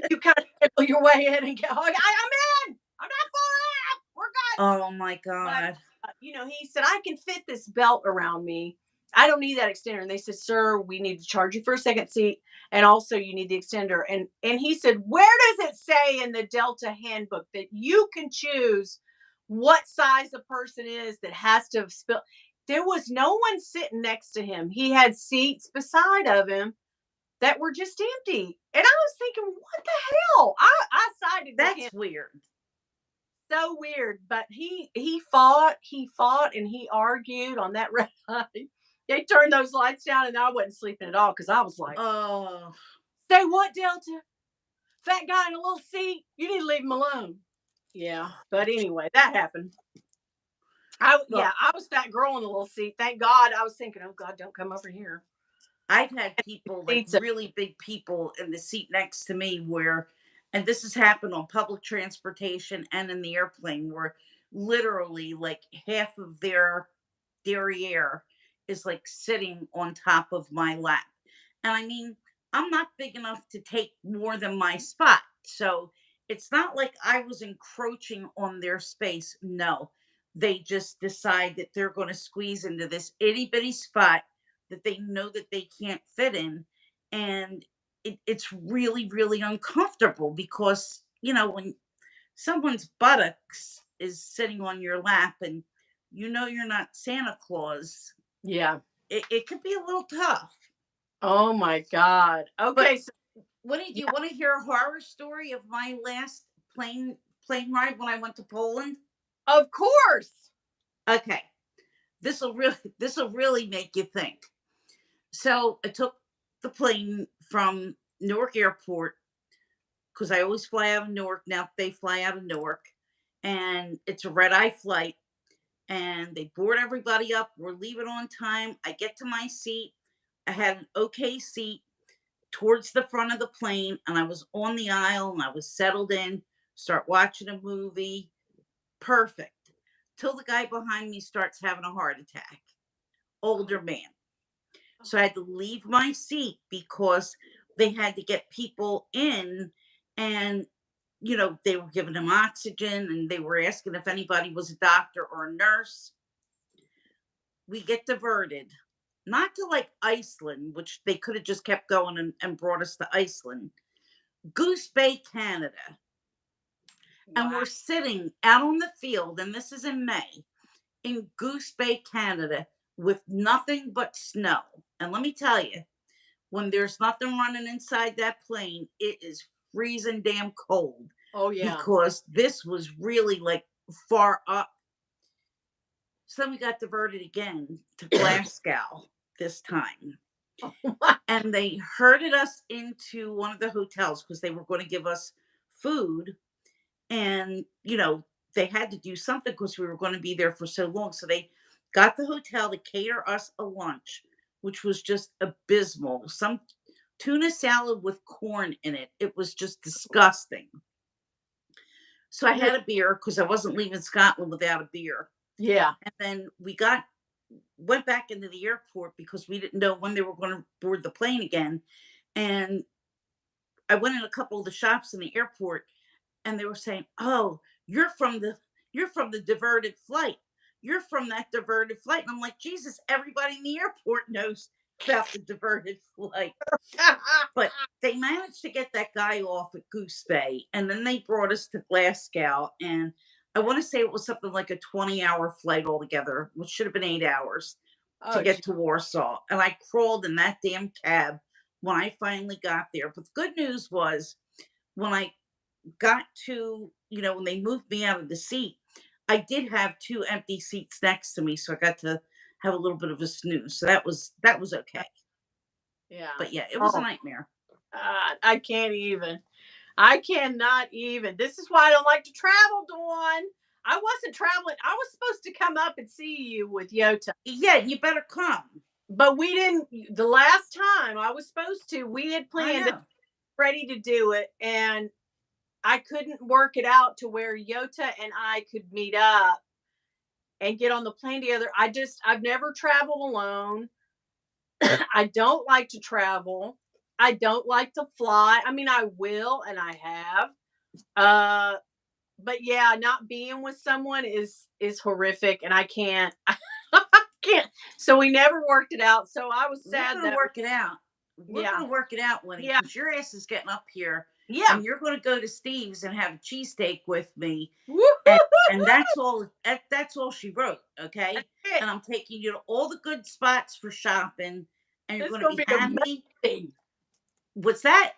You kind of wiggle your way in and go, I'm in. I'm not falling out. We're good. Oh my God. But, he said, I can fit this belt around me. I don't need that extender. And they said, sir, we need to charge you for a second seat. And also you need the extender. And he said, where does it say in the Delta handbook that you can choose what size the person is that has to have spilled? There was no one sitting next to him. He had seats beside of him that were just empty. And I was thinking, what the hell? I sided with him. That's weird. So weird. But he fought and he argued on that red light. They turned those lights down and I wasn't sleeping at all because I was like, Oh, say what, Delta? Fat guy in a little seat? You need to leave him alone. Yeah. But anyway, that happened. look, I was that girl in the little seat. Thank God. I was thinking, oh God, don't come over here. I've had people, like Seats are- really big people in the seat next to me where, and this has happened on public transportation and in the airplane, where literally like half of their derriere is like sitting on top of my lap. And I mean, I'm not big enough to take more than my spot. So it's not like I was encroaching on their space. No, they just decide that they're going to squeeze into this itty bitty spot that they know that they can't fit in. And it's really, really uncomfortable because, when someone's buttocks is sitting on your lap and you're not Santa Claus, Yeah. it could be a little tough. Oh my God. But Okay. So, do you want to hear a horror story of my last plane ride when I went to Poland? of course. Okay, this will really make you think. So I took the plane from Newark Airport because I always fly out of Newark. Now they fly out of Newark, and it's a red eye flight. And they board everybody up. We're leaving on time. I get to my seat. I had an okay seat towards the front of the plane, and I was on the aisle and I was settled in, start watching a movie. Perfect. Till the guy behind me starts having a heart attack. Older man. So I had to leave my seat because they had to get people in, and they were giving him oxygen and they were asking if anybody was a doctor or a nurse. We get diverted, not to like Iceland, which they could have just kept going and brought us to Iceland, Goose Bay, Canada. And Wow. we're sitting out on the field, and this is in May, in Goose Bay, Canada, with nothing but snow. And let me tell you, when there's nothing running inside that plane, it is freezing damn cold. Oh yeah. Because this was really like far up. So then we got diverted again to Glasgow this time. Oh my. And they herded us into one of the hotels because they were going to give us food. And, they had to do something because we were going to be there for so long. So they got the hotel to cater us a lunch, which was just abysmal. Some tuna salad with corn in it. It was just disgusting. So I had a beer because I wasn't leaving Scotland without a beer. Yeah. And then went back into the airport because we didn't know when they were going to board the plane again. And I went in a couple of the shops in the airport, and they were saying, "Oh, you're from the diverted flight. You're from that diverted flight." And I'm like, Jesus, everybody in the airport knows about the diverted flight. But they managed to get that guy off at Goose Bay, and then they brought us to Glasgow. And I want to say it was something like a 20-hour flight altogether, which should have been 8 hours to Oh, get to Warsaw. And I crawled in that damn cab when I finally got there. But the good news was when I got to, when they moved me out of the seat, I did have two empty seats next to me. So I got to have a little bit of a snooze. So that was okay. yeah. But yeah, it was a Oh, nightmare. I can't even. I cannot even. This is why I don't like to travel, Dawn. I wasn't traveling. I was supposed to come up and see you with Yota. Yeah, you better come. But we didn't. The last time I was supposed to, we had I planned it, know. ready to do it, and I couldn't work it out to where Yota and I could meet up and get on the plane together. I've never traveled alone. I don't like to travel. I don't like to fly. I mean, I will, and I have. Uh, but yeah, not being with someone is horrific, and I can't. I can't. So we never worked it out. So I was We're sad gonna that. work it out. We're Yeah, gonna work it out, Winnie, yeah, because your ass is getting up here, yeah. and you're gonna go to Steve's and have a cheesesteak with me, and Woo-hoo-hoo! And that's all she wrote, okay? And I'm taking you to all the good spots for shopping, and you're It's going to gonna be be happy. amazing. What's that?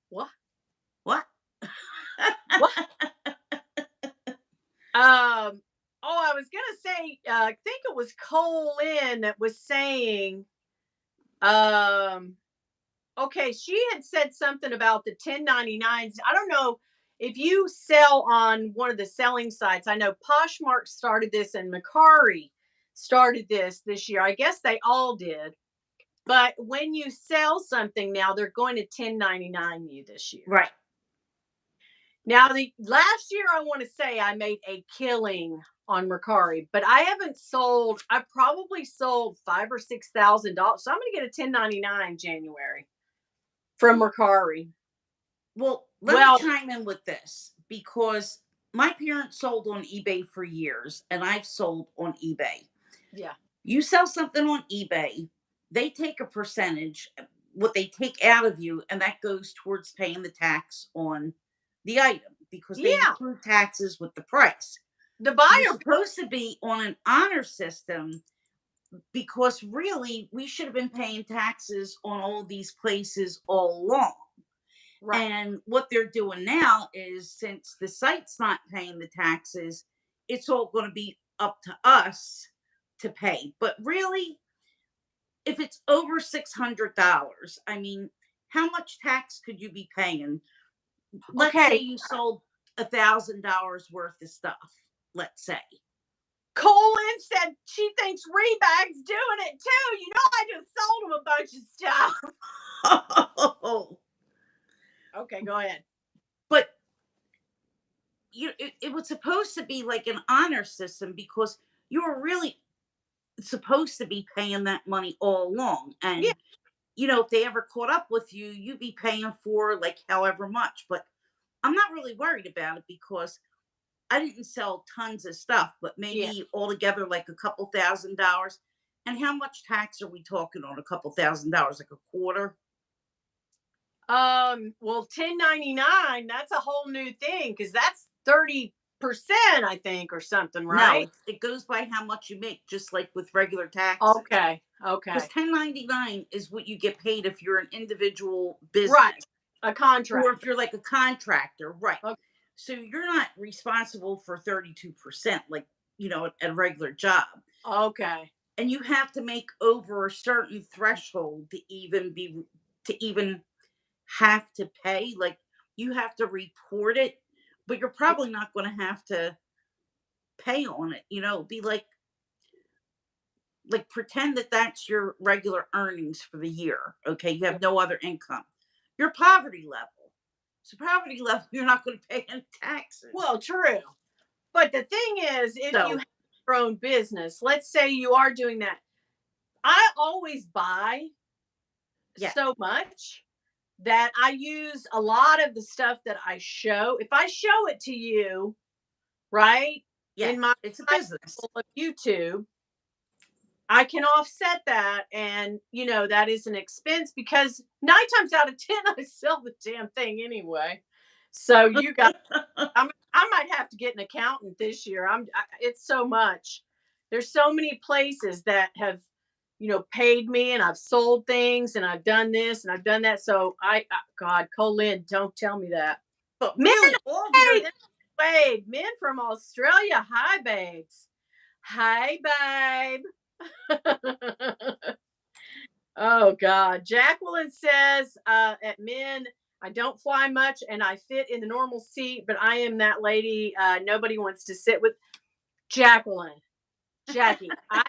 What? What? What? Oh, I was gonna say, I think it was Cole Lynn that was saying, um, okay, she had said something about the 1099s. I don't know if you sell on one of the selling sites. I know Poshmark started this and Macari started this year. I guess they all did. But when you sell something now, they're going to 1099 you this year. Right. Now, the last year, I want to say I made a killing on Mercari, but I haven't sold. I probably sold $5,000 or $6,000. So I'm going to get a 1099 January from Mercari. Well, let me chime in with this, because my parents sold on eBay for years, and I've sold on eBay. Yeah. You sell something on eBay, they take a percentage, what they take out of you, and that goes towards paying the tax on the item, because they include taxes with the price. The buyer. You're supposed to be on an honor system, because really we should have been paying taxes on all these places all along. Right. And what they're doing now is, since the site's not paying the taxes, it's all going to be up to us to pay. But really, if it's over $600, I mean, how much tax could you be paying? Let's say you sold $1,000 worth of stuff. Let's say. Colin said she thinks Rebag's doing it too. You know, I just sold him a bunch of stuff. Oh. Okay, go ahead. But it was supposed to be like an honor system, because you were really supposed to be paying that money all along. And if they ever caught up with you, you'd be paying for like however much. But I'm not really worried about it, because I didn't sell tons of stuff, but maybe altogether like a couple $1,000. And how much tax are we talking on a couple $1,000? Like a quarter? Well, 1099, that's a whole new thing, because that's 30%, I think, or something, right? No, it goes by how much you make, just like with regular taxes. Okay. Because 1099 is what you get paid if you're an individual business. Right. A contract. Or if you're like a contractor. Right. Okay. So you're not responsible for 32%, like, at a regular job. Okay. And you have to make over a certain threshold to even have to pay. Like, you have to report it, but you're probably not going to have to pay on it. Be like pretend that that's your regular earnings for the year. Okay. You have no other income. Your poverty level. So poverty level, you're not going to pay any taxes. Well, true. But the thing is, if you have your own business, let's say you are doing that. I always buy so much that I use a lot of the stuff that I show. If I show it to you, right? Yeah, in my it's a business of YouTube, I can offset that, and that is an expense, because 9 times out of 10 I sell the damn thing anyway. So you got, I might have to get an accountant this year. It's so much. There's so many places that have, paid me, and I've sold things, and I've done this and I've done that. So God, Colin, don't tell me that. But really, Wade, men from Australia. Hi, babes. Hi, babe. Oh God. Jacqueline says, at men, I don't fly much and I fit in the normal seat, but I am that lady nobody wants to sit with. Jacqueline. Jackie, I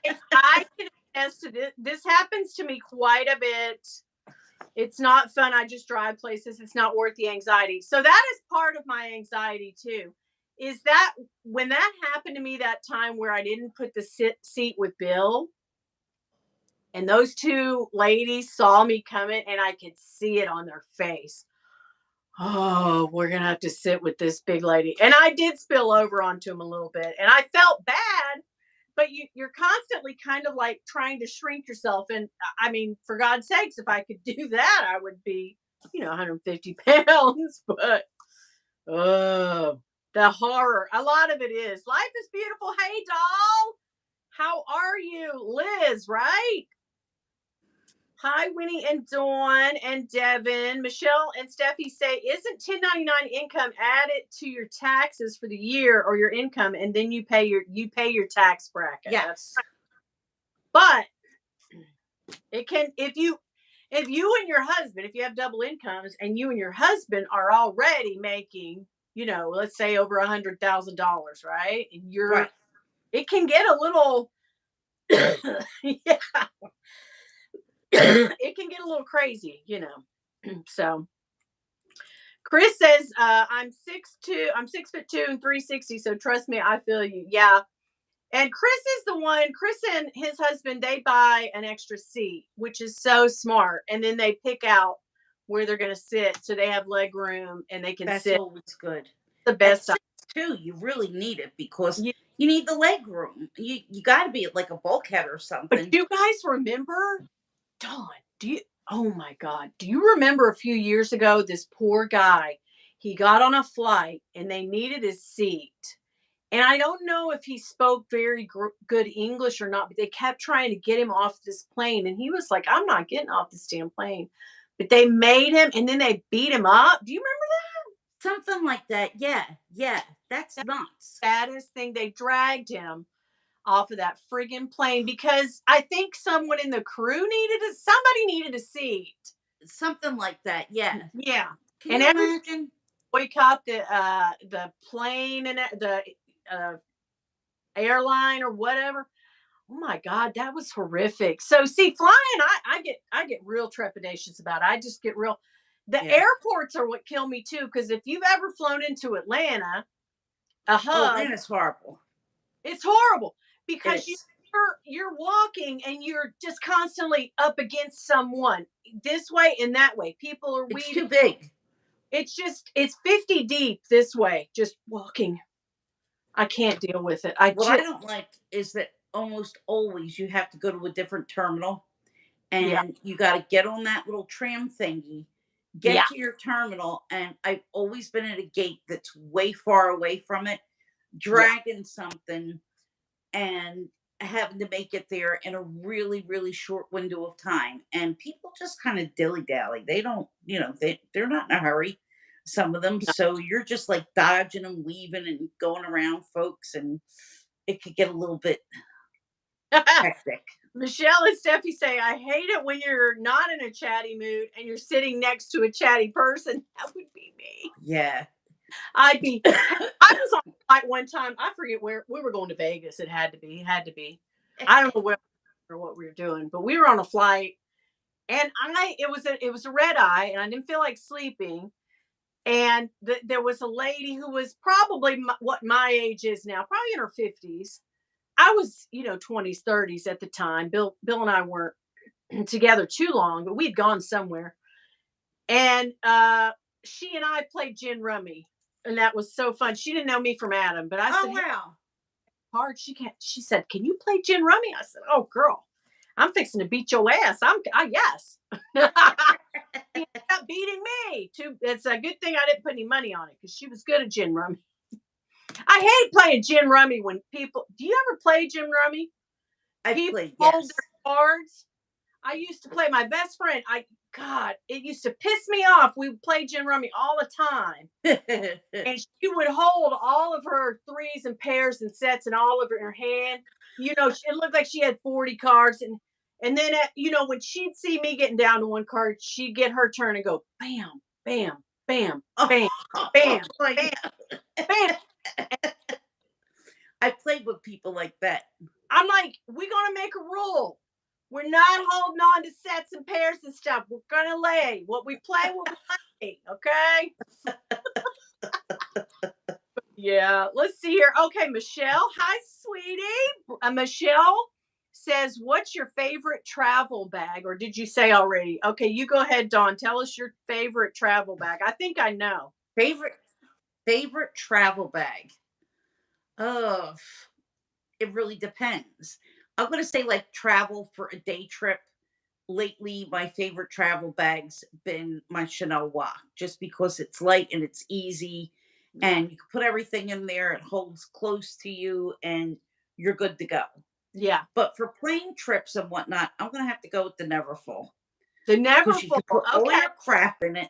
can attest to this. This happens to me quite a bit. It's not fun. I just drive places. It's not worth the anxiety. So that is part of my anxiety too. Is that when that happened to me that time where I didn't put the seat with Bill, and those two ladies saw me coming, and I could see it on their face. Oh, we're going to have to sit with this big lady. And I did spill over onto him a little bit, and I felt bad, but you're constantly kind of like trying to shrink yourself. And I mean, for God's sakes, if I could do that, I would be, 150 pounds, but Oh, the horror. A lot of it is. Life is beautiful. Hey, doll. How are you? Liz, right? Hi, Winnie and Dawn and Devin. Michelle and Steffi say, isn't 1099 income added to your taxes for the year or your income, and then you pay your tax bracket? Yes. But it can if you and your husband, if you have double incomes and you and your husband are already making, let's say over $100,000, right? And Right. it can get a little yeah, it can get a little crazy. So Chris says, I'm 6'2", I'm 6'2" and 360. So trust me, I feel you. Yeah. And Chris and his husband, they buy an extra seat, which is so smart. And then they pick out where they're going to sit. So they have leg room and they can That's sit always good. the At best. 6'2", you really need it because Yeah. you need the leg room. You got to be at like a bulkhead or But something. do you guys remember, Dawn, oh my God, do you remember a few years ago, this poor guy, he got on a flight and they needed his seat. And I don't know if he spoke very good English or not, but they kept trying to get him off this plane. And he was like, I'm not getting off this damn plane. But they made him and then they beat him up. Do you remember Something like that. Yeah. Yeah. That's that? nuts. Saddest thing, they dragged him off of that friggin' plane because I think someone in the crew somebody needed a seat. Something like that. Yeah. Yeah. Can And you everybody imagine? boycott the plane and the uh, airline or whatever. Oh my God, that was horrific. So see, flying, I get real trepidatious about it. I just get real. The Yeah. airports are what kill me too, because if you've ever flown into Atlanta, a Oh, hub, Atlanta's horrible. it's horrible It because is. you're walking and you're just constantly up against someone this way and that way. People are It's weaving. too big. It's 50 deep this way, just walking. I can't deal with it. I What I just don't like is that almost always you have to go to a different terminal Yeah, and you got to get on that little tram thingy, yeah, get to your terminal. And I've always been at a gate that's way far away from it, yeah. dragging something and having to make it there in a really, really short window of time. And people just kind of dilly dally. They don't, they're not in a hurry, some of them. So you're just like dodging and weaving and going around folks. And it could get a little bit hectic. Michelle and Steffi say, I hate it when you're not in a chatty mood and you're sitting next to a chatty person. That would be me. Yeah. I'd be, I was on a flight one time. I forget where we were going to Vegas. It had to be. It had to be. I don't know where or what we were doing, but we were on a flight and it was a red eye and I didn't feel like sleeping. And there was a lady who was probably what my age is now, probably in her 50s. I was, 20s, 30s at the time. Bill and I weren't together too long, but we'd gone somewhere. And she and I played gin rummy. And that was so fun. She didn't know me from Adam, but I Oh, said, hey, wow. hard. She said, can you play gin rummy? I said, oh, girl, I'm fixing to beat your ass. Yes. She ended up beating me. It's a good thing I didn't put any money on it because she was good at gin rummy. I hate playing gin rummy when do you ever play gin rummy? I've People played, hold yes. their cards. I used to play, my best friend. God, it used to piss me off. We would play gin rummy all the time. And she would hold all of her threes and pairs and sets and all of her hand. It looked like she had 40 cards. And then, when she'd see me getting down to one card, she'd get her turn and go, bam, bam, bam, Oh, bam, bam, I bam, bam. I played with people like that. I'm like, we're going to make a rule. We're not holding on to sets and pairs and stuff. We're going to lay. What we play, what we lay. Okay? Yeah. Let's see here. Okay, Michelle. Hi, sweetie. Michelle says, what's your favorite travel bag? Or did you say already? Okay, you go ahead, Dawn. Tell us your favorite travel bag. I think I know. Favorite travel bag. Oh, it really depends. I'm going to say like travel for a day trip. Lately, my favorite travel bag's been my Chanel Walk, just because it's light and it's easy, Yeah. and you can put everything in there. It holds close to you, and you're good to go. Yeah. But for plane trips and whatnot, I'm gonna have to go with the Neverfull The because you Neverfull. can put all Okay. your crap in it and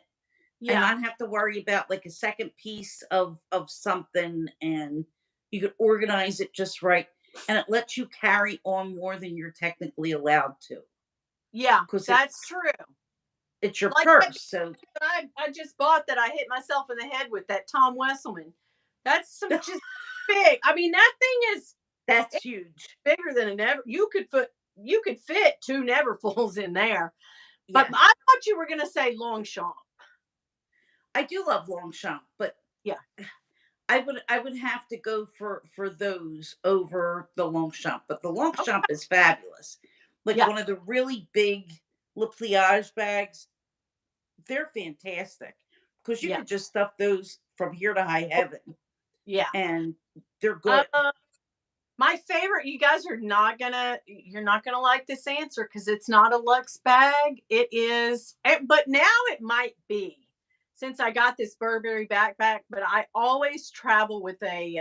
Yeah. not have to worry about like a second piece of something, and you can organize it just right, and it lets you carry on more than you're technically allowed to Yeah. because That's true. it's your Like purse. So I just bought that I hit myself in the head with that Tom Wesselman. That's some just big. I mean, that thing is that's huge. bigger than a never. You could fit two Neverfulls in there. But Yeah, I thought you were gonna say Longchamp. I do love Longchamp, but Yeah. I would have to go for those over the Longchamp. But the Longchamp Okay. is fabulous. Like Yeah. one of the really big Le Pliage bags, they're fantastic because you Yeah. could just stuff those from here to high heaven, Yeah. and they're good. Uh, my favorite. You're not gonna like this answer because it's not a Lux bag. It is, but now it might be since I got this Burberry backpack. But I always travel with a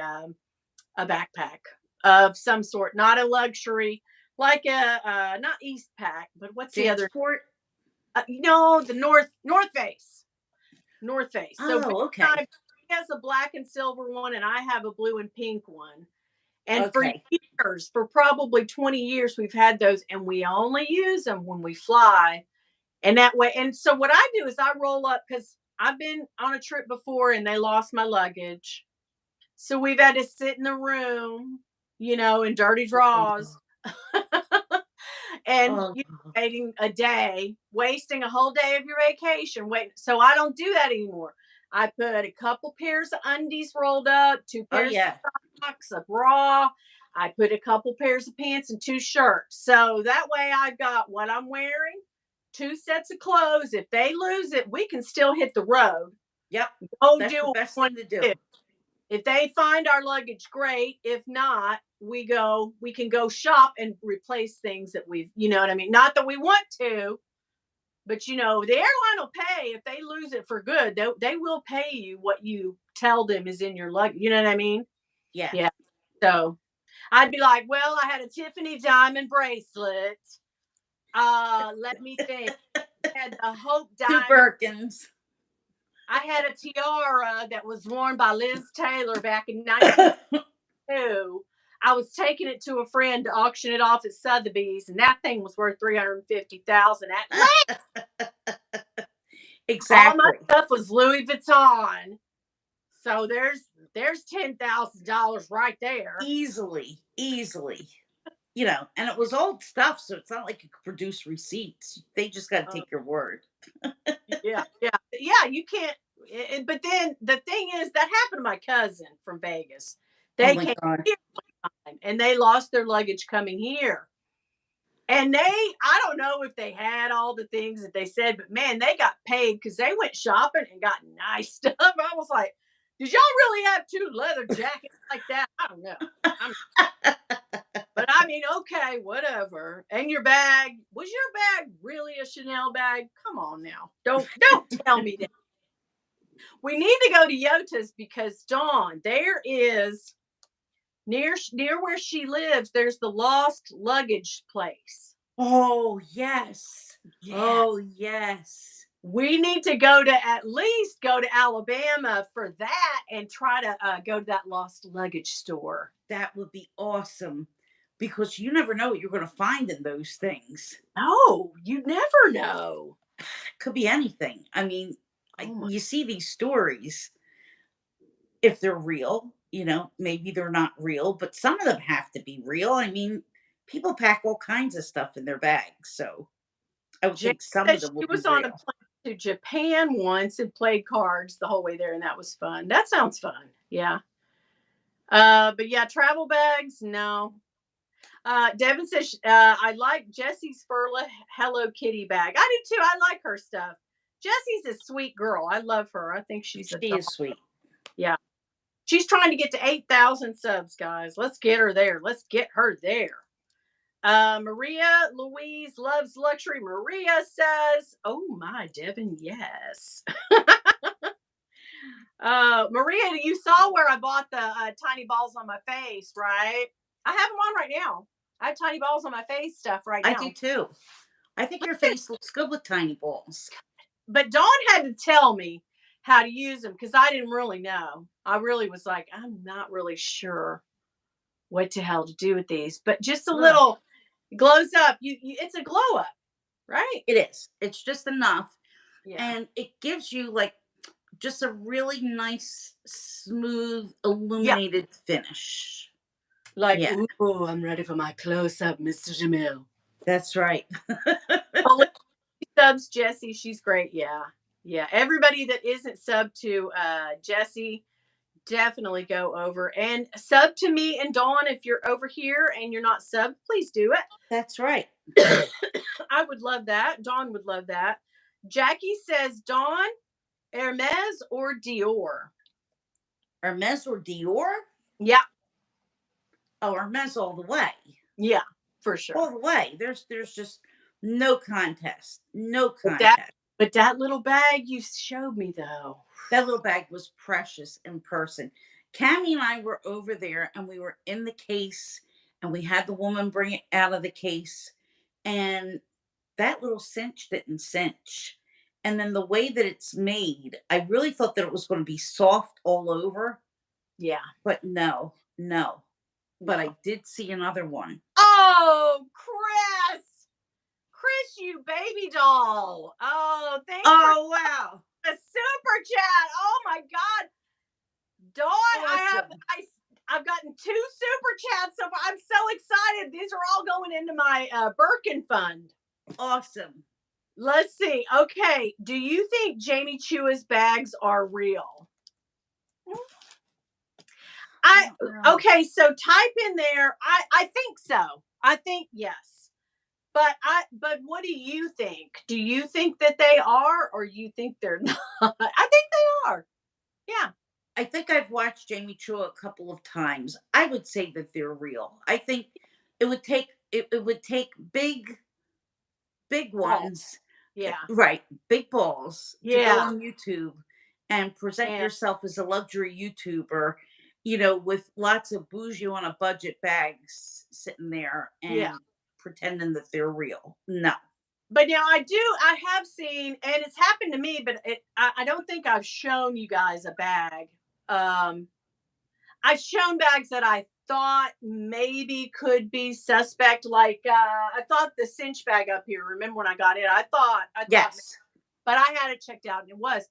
backpack of some sort, not a luxury, like a not East Pack, but what's the other? Jansport. The North Face. North Face. So Ben Oh, okay. has a black and silver one, and I have a blue and pink one. And for Okay. years, for probably 20 years, we've had those, and we only use them when we fly. And that way, and so what I do is I roll up because I've been on a trip before and they lost my luggage. So we've had to sit in the room, in dirty drawers and Oh, waiting a day, wasting a whole day of your vacation. Wait, so I don't do that anymore. I put a couple pairs of undies rolled up, two oh pairs of yeah. socks, a bra. I put a couple pairs of pants and two shirts. So that way I've got what I'm wearing, two sets of clothes. If they lose it, we can still hit the road. Yep. Go That's do the what best we want thing to do. to do. If they find our luggage, great. If not, we can go shop and replace things that you know what I mean? Not that we want to, but the airline will pay if they lose it for good. They will pay you what you tell them is in your luggage. You know what I mean? Yeah. Yeah. So I'd be like, well, I had a Tiffany diamond bracelet. Let me think. I had the Hope Two diamond. Birkins. I had a tiara that was worn by Liz Taylor back in 1992. I was taking it to a friend to auction it off at Sotheby's, and that thing was worth 350,000 at least. All my Exactly. stuff was Louis Vuitton, so there's $10,000 right there. Easily, easily. And it was old stuff, so it's not like you could produce receipts. They just got to Uh, take your word. yeah. You can't. But then the thing is, that happened to my cousin from Vegas. Oh They my came god. here and they lost their luggage coming here. And I don't know if they had all the things that they said, but man, they got paid because they went shopping and got nice stuff. I was like, did y'all really have two leather jackets like that? I don't know. But I mean, okay, whatever. And your bag, was your bag really a Chanel bag? Come on now. Don't tell me that. We need to go to Yota's because Dawn, there is near where she lives, there's the lost luggage place. Oh yes. Yeah. Oh yes. We need to go to at least go to Alabama for that and try to go to that lost luggage store. That would be awesome because you never know what you're going to find in those things. No, you never know. Could be anything. I mean, Oh my. you see these stories, if they're real, maybe they're not real, but some of them have to be real. I mean, people pack all kinds of stuff in their bags, so I would Jen think some said of them she would be was on a real. plane to Japan once and played cards the whole way there, and that was fun. That sounds fun. Yeah. But yeah, travel bags, no. Devin says, I like Jessie's Furla Hello Kitty bag. I do too. I like her stuff. Jessie's a sweet girl. I love her. I think she's a She doll. is sweet. Yeah. She's trying to get to 8,000 subs, guys. Let's get her there. Let's get her there. Maria Louise loves luxury. Maria says, oh my, Devin, yes. Maria, you saw where I bought the tiny balls on my face, right? I have them on right now. I have tiny balls on my face stuff right I do now. too. I think your face looks good with tiny balls. But Dawn had to tell me how to use them because I didn't really know. I really was like, I'm not really sure what the hell to do with these, but just a Ugh. little glows up. It's a glow up, right? It is. It's just enough. Yeah. And it gives you like just a really nice, smooth, Yeah. illuminated finish. Like, Yeah, ooh, I'm ready for my close up, Mr. Jamil. that's right. Only subs Jesse. She's great. Yeah. Yeah. Everybody that isn't sub to Jesse, definitely go over and sub to me and Dawn. If you're over here and you're not sub, please do That's right. it. I would love that. Dawn would love that. Jackie says, Dawn, Hermes or Dior? Hermes or Dior? Yeah. Oh, Hermes all the way. Yeah, for sure. All the way. There's just no contest. No But that, contest. but that little bag you showed me though. That little bag was precious in person. Cammie and I were over there and we were in the case and we had the woman bring it out of the case and that little cinch didn't cinch. And then the way that it's made, I really thought that it was going to be soft all over, Yeah. but no, no. But I No. did see another one. Oh, Chris. Chris, you baby doll. Oh, thanks for Oh, wow. the super chat. Oh my God. Dawn, Awesome. I've gotten 2 super chats so far. I'm so excited. These are all going into my Birkin fund. Awesome. Let's see. Okay. Do you think Jamie Chua's bags are real? Okay, so type in there. I think so. I think yes. But what do you think? Do you think that they are or you think they're not? I think they are. Yeah. I think I've watched Jamie Chua a couple of times. I would say that they're real. I think it would take big Ball. ones, Yeah. right, big balls to go Yeah. on YouTube and present And yourself as a luxury YouTuber, with lots of bougie on a budget bags sitting there yeah. and pretending that they're real. No. But now I have seen, and it's happened to me, but I don't think I've shown you guys a bag. I've shown bags that I thought maybe could be suspect. Like I thought the cinch bag up here. Remember when I got it? I thought, Yes. but I had it checked out and it was.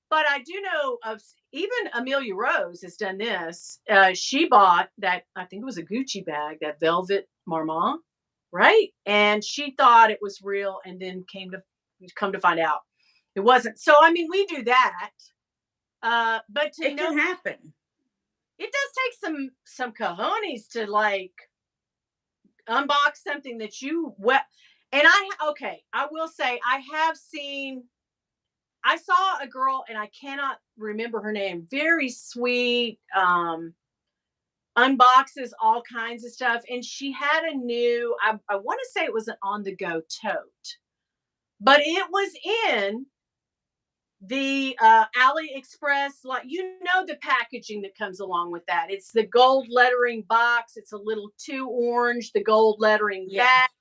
But I do know of even Amelia Rose has done this. She bought that, I think it was a Gucci bag, that velvet marmont, right? And she thought it was real, and then come to find out it wasn't. So I mean, we do that. But to It know, can happen. it does take some cojones to like unbox something that you and I will say I have seen. I saw a girl and I cannot remember her name. Very sweet, unboxes all kinds of stuff, and she had a new. I want to say it was an on the go tote, but it was in the AliExpress, like the packaging that comes along with that. It's the gold lettering box. It's a little too orange. The gold lettering back,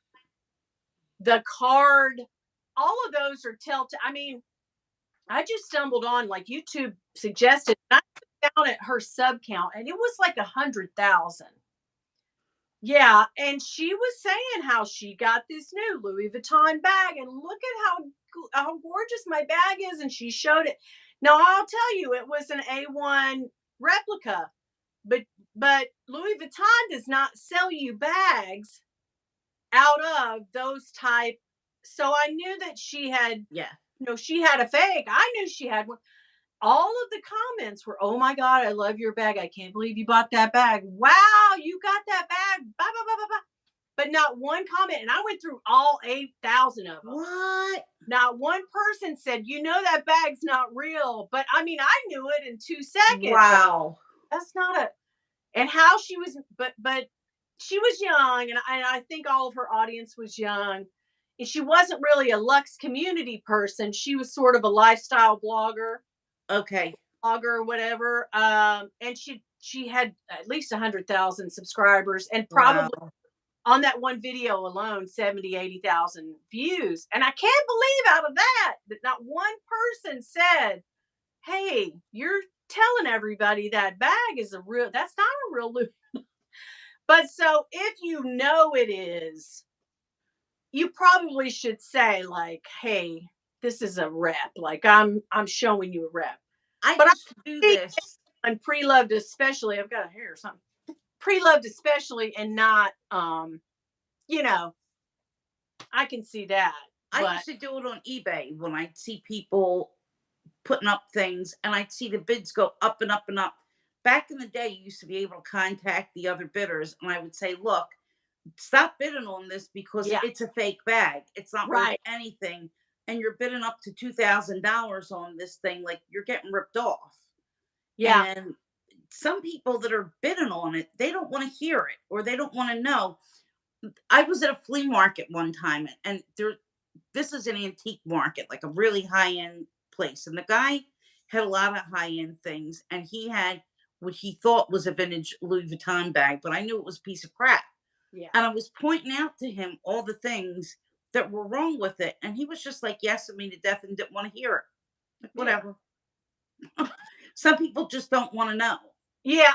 the card. All of those are telltale. I mean, I just stumbled on, like, YouTube suggested. And I found at her sub count, and it was like 100,000. Yeah, and she was saying how she got this new Louis Vuitton bag, and look at how gorgeous my bag is, and she showed it. Now I'll tell you, it was an A1 replica, but Louis Vuitton does not sell you bags out of those type. So I knew that she had, she had a fake. I knew she had one. All of the comments were, "Oh my God, I love your bag. I can't believe you bought that bag. Wow, you got that bag." Blah, blah, blah, blah, blah. But not one comment. And I went through all 8,000 of them. What? Not one person said, that bag's not real. But I mean, I knew it in 2 seconds. Wow. That's not and how she was, but she was young. And I think all of her audience was young. And she wasn't really a Lux community person. She was sort of a lifestyle blogger. Okay. blogger or whatever. And she had at least 100,000 subscribers, and probably Wow. on that one video alone 70, 80,000 views. And I can't believe out of that not one person said, hey, you're telling everybody that bag is a real, that's not a real loop. But so if you know it is, you probably should say like, hey, this is a rep, like I'm showing you a rep. I But I used to do think this. on pre-loved especially, I've got a hair or something, pre-loved especially, and not you know, I can see that. I But used to do it on eBay when I'd see people putting up things and I'd see the bids go up and up and up. Back in the day, you used to be able to contact the other bidders, and I would say, look, stop bidding on this because yeah, it's a fake bag. It's not worth right. anything. And you're bidding up to $2,000 on this thing, like you're getting ripped off. Yeah. And some people that are bidding on it, they don't want to hear it or they don't want to know. I was at a flea market one time, and this is an antique market, like a really high end place. And the guy had a lot of high end things, and he had what he thought was a vintage Louis Vuitton bag, but I knew it was a piece of crap. Yeah. And I was pointing out to him all the things that were wrong with it. And he was just like, yes, I mean, to death, and didn't want to hear it. Like, Yeah. whatever. Some people just don't want to know. Yeah,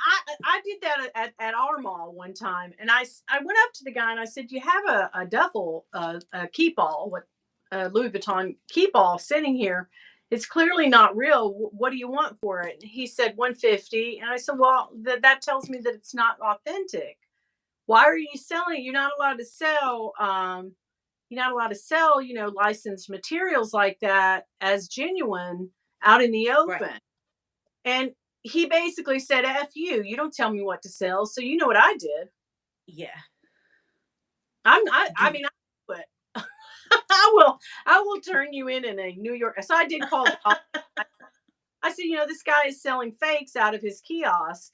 I did that at our mall one time, and I went up to the guy and I said, "You have a duffel, a keep all, what Louis Vuitton keep all sitting here. It's clearly not real. What do you want for it?" And he said 150, and I said, "Well, that tells me that it's not authentic. Why are you selling it? You're not allowed to sell. You're not allowed to sell, licensed materials like that as genuine out in the Right. open." And he basically said, F you. You don't tell me what to sell. So you know what I did. Yeah. I mean, I but I will turn you in a New York. So I did call the office. I said, this guy is selling fakes out of his kiosk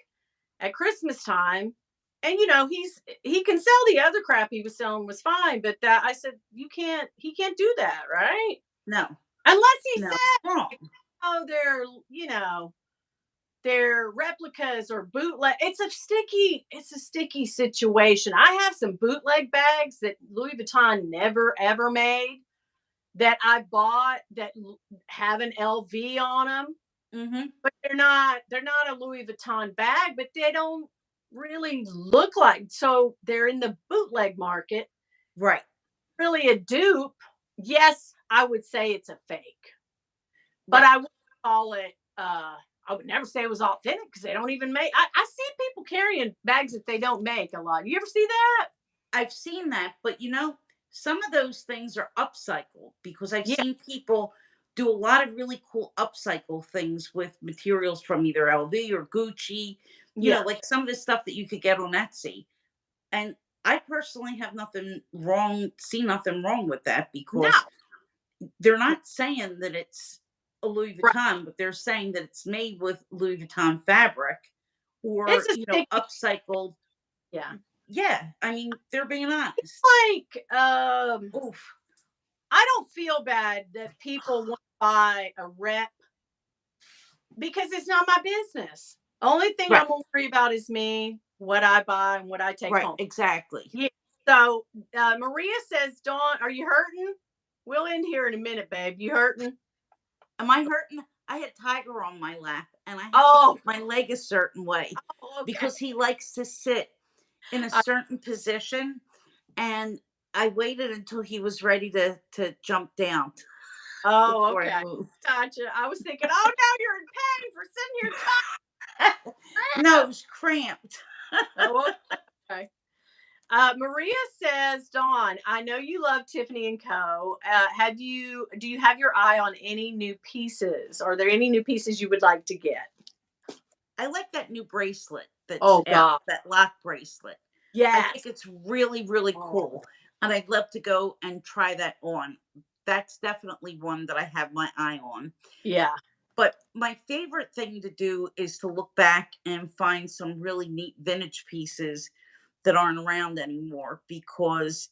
at Christmas time. And he can sell the other crap he was selling was fine, but that I said he can't do that, right? No, Unless he no, said, wrong. oh, they're replicas or bootleg. It's a sticky situation. I have some bootleg bags that Louis Vuitton never ever made that I bought that have an LV on them, Hmm. but they're not a Louis Vuitton bag, but they don't really look like, so they're in the bootleg market. Right. Really a dupe. Yes, I would say it's a fake, but Right. I would call it I would never say it was authentic because they don't even make. I see people carrying bags that they don't make a lot. You ever see that? I've seen that, but some of those things are upcycled because I've Yeah, seen people do a lot of really cool upcycle things with materials from either LV or Gucci, yeah. like some of the stuff that you could get on Etsy. And I personally have see nothing wrong with that No, because they're not saying that it's a Louis right. Vuitton, but they're saying that it's made with Louis Vuitton fabric It's or, a sticky. upcycled. Yeah, Yeah, I mean, they're being honest. like Oof. I don't feel bad that people want to buy a rep because it's not my business. Only thing Right, I'm gonna worry about is me, what I buy, and what I take right, home. exactly. Yeah. So Maria says, Dawn, are you hurting? We'll end here in a minute, babe. You hurting? Am I hurting? I had Tiger on my lap and I have to Oh, keep my leg a certain way okay. because he likes to sit in a Uh, certain position. And I waited until he was ready to jump down oh, before I okay. moved. Gotcha. I was thinking, oh, now you're in pain for sitting here No, it talking. was cramped. Oh, okay. Maria says, Dawn, I know you love Tiffany and Co. Do you have your eye on any new pieces? Are there any new pieces you would like to get? I like that new bracelet that's Oh out, God. that lock bracelet. I think Yes. it's really, really Oh, cool. And I'd love to go and try that on. That's definitely one that I have my eye on. yeah. But my favorite thing to do is to look back and find some really neat vintage pieces that aren't around anymore because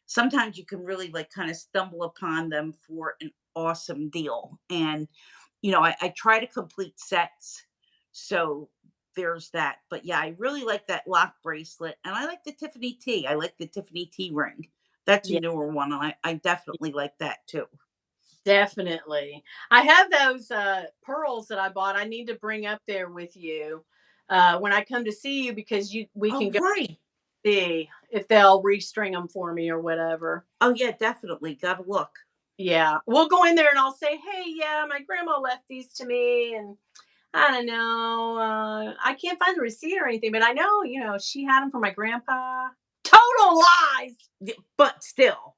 sometimes you can really like kind of stumble upon them for an awesome deal. And I try to complete sets. So there's that. But yeah, I really like that lock bracelet. And I like the Tiffany T. I like the Tiffany T ring. That's a Yeah, newer one. And I definitely like that too. definitely. I have those pearls that I bought. I need to bring up there with you when I come to see you because we Oh, can go right. see if they'll restring them for me or whatever. Oh, yeah, definitely. Gotta look. Yeah, we'll go in there and I'll say, "Hey, yeah, my grandma left these to me, and I don't know, I can't find the receipt or anything, but I know, she had them for my grandpa." Total lies, But still.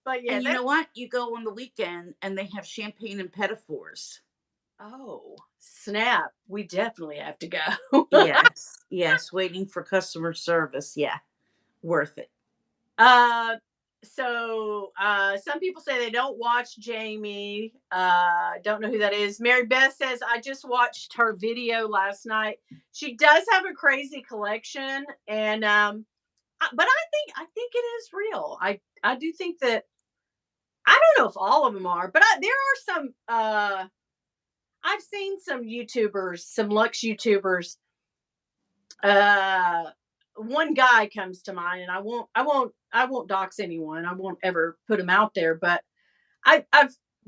but yeah, And you they. know what? You go on the weekend and they have champagne and pedophores. Oh snap! We definitely have to go. Yes. Yes. Waiting for customer service. Yeah. Worth it. Uh, some people say they don't watch Jamie. Don't know who that is. Mary Beth says I just watched her video last night. She does have a crazy collection, and but I think it is real. I do think that I don't know if all of them are, but there are some. I've seen some YouTubers, some Lux YouTubers. Uh, One guy comes to mind, and I won't dox anyone. I won't ever put him out there, but I've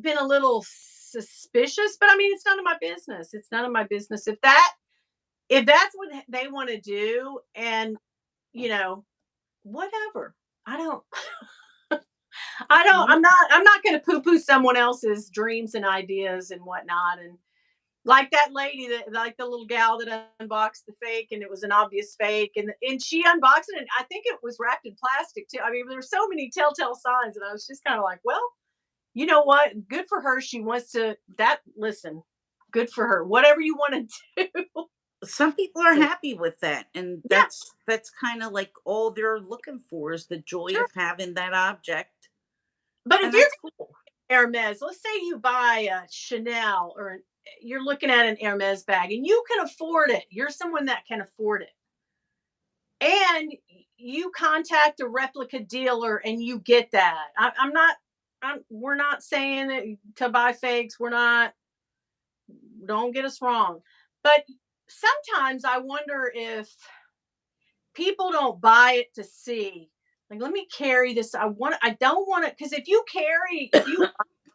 been a little suspicious. But I mean, it's none of my business. It's none of my business if that's what they want to do, and you know, whatever. I don't. I don't. No. I'm not going to poo poo someone else's dreams and ideas and whatnot. And like that lady that, like the little gal that unboxed the fake, and it was an obvious fake, and she unboxed it, and I think it was wrapped in plastic too. I mean, there were so many telltale signs, and I was just kind of like, well, you know what? Good for her. She wants to. That listen, good for her. Whatever you want to do. Some people are happy with that. And Yeah, that's kind of like all they're looking for is the joy sure. of having that object. But if And you're that's cool. Hermes, let's say you buy a Chanel you're looking at an Hermes bag and you can afford it. You're someone that can afford it. And you contact a replica dealer and you get that. I'm not we're not saying that to buy fakes. We're not, don't get us wrong. But sometimes I wonder if people don't buy it to see. Like, let me carry this. I don't want to, because if you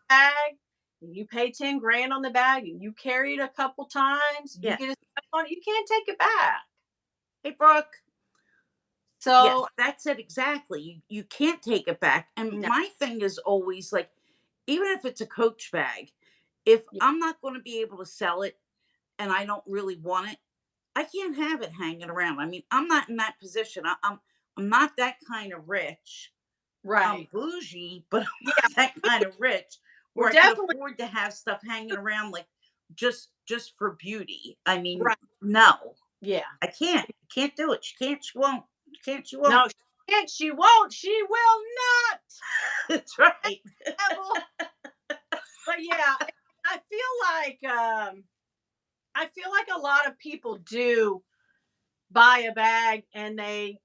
bag and you pay 10 grand on the bag and you carry it a couple times, you Yeah. get a step on it, you can't take it back. Hey, Brooke. So Yes, that's it exactly. You can't take it back. And no, my thing is always like, even if it's a Coach bag, if yeah, I'm not going to be able to sell it and I don't really want it, I can't have it hanging around. I mean, I'm not in that position. I'm not that kind of rich. I'm right. bougie, but I'm Yeah, not that kind of rich we're where I could definitely afford to have stuff hanging around like just for beauty. I mean, right. no, Yeah. I can't. I can't do it. She can't. She won't. She can't. She won't. No, she can't, she won't, she will not. That's right. Devil. But yeah, I feel I feel like a lot of people do buy a bag and they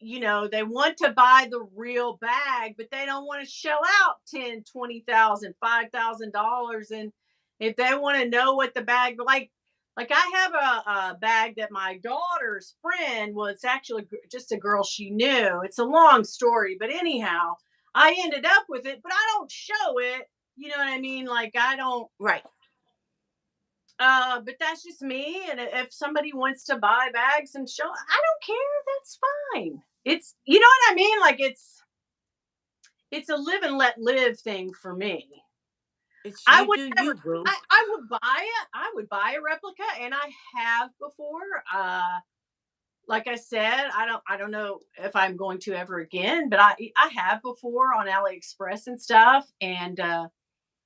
want to buy the real bag, but they don't want to shell out 10, 20,000, $5,000. And if they want to know what the bag, like I have a bag that my daughter's friend was actually just a girl she knew. It's a long story, but anyhow, I ended up with it, but I don't show it. You know what I mean? Like I don't, Right. but that's just me. And if somebody wants to buy bags and show, I don't care. That's fine. It's, you know what I mean? Like it's a live and let live thing for me. It's I you would do never. you, boo. I would buy it. I would buy a replica, and I have before. Like I said, I don't know if I'm going to ever again, but I have before on AliExpress and stuff, and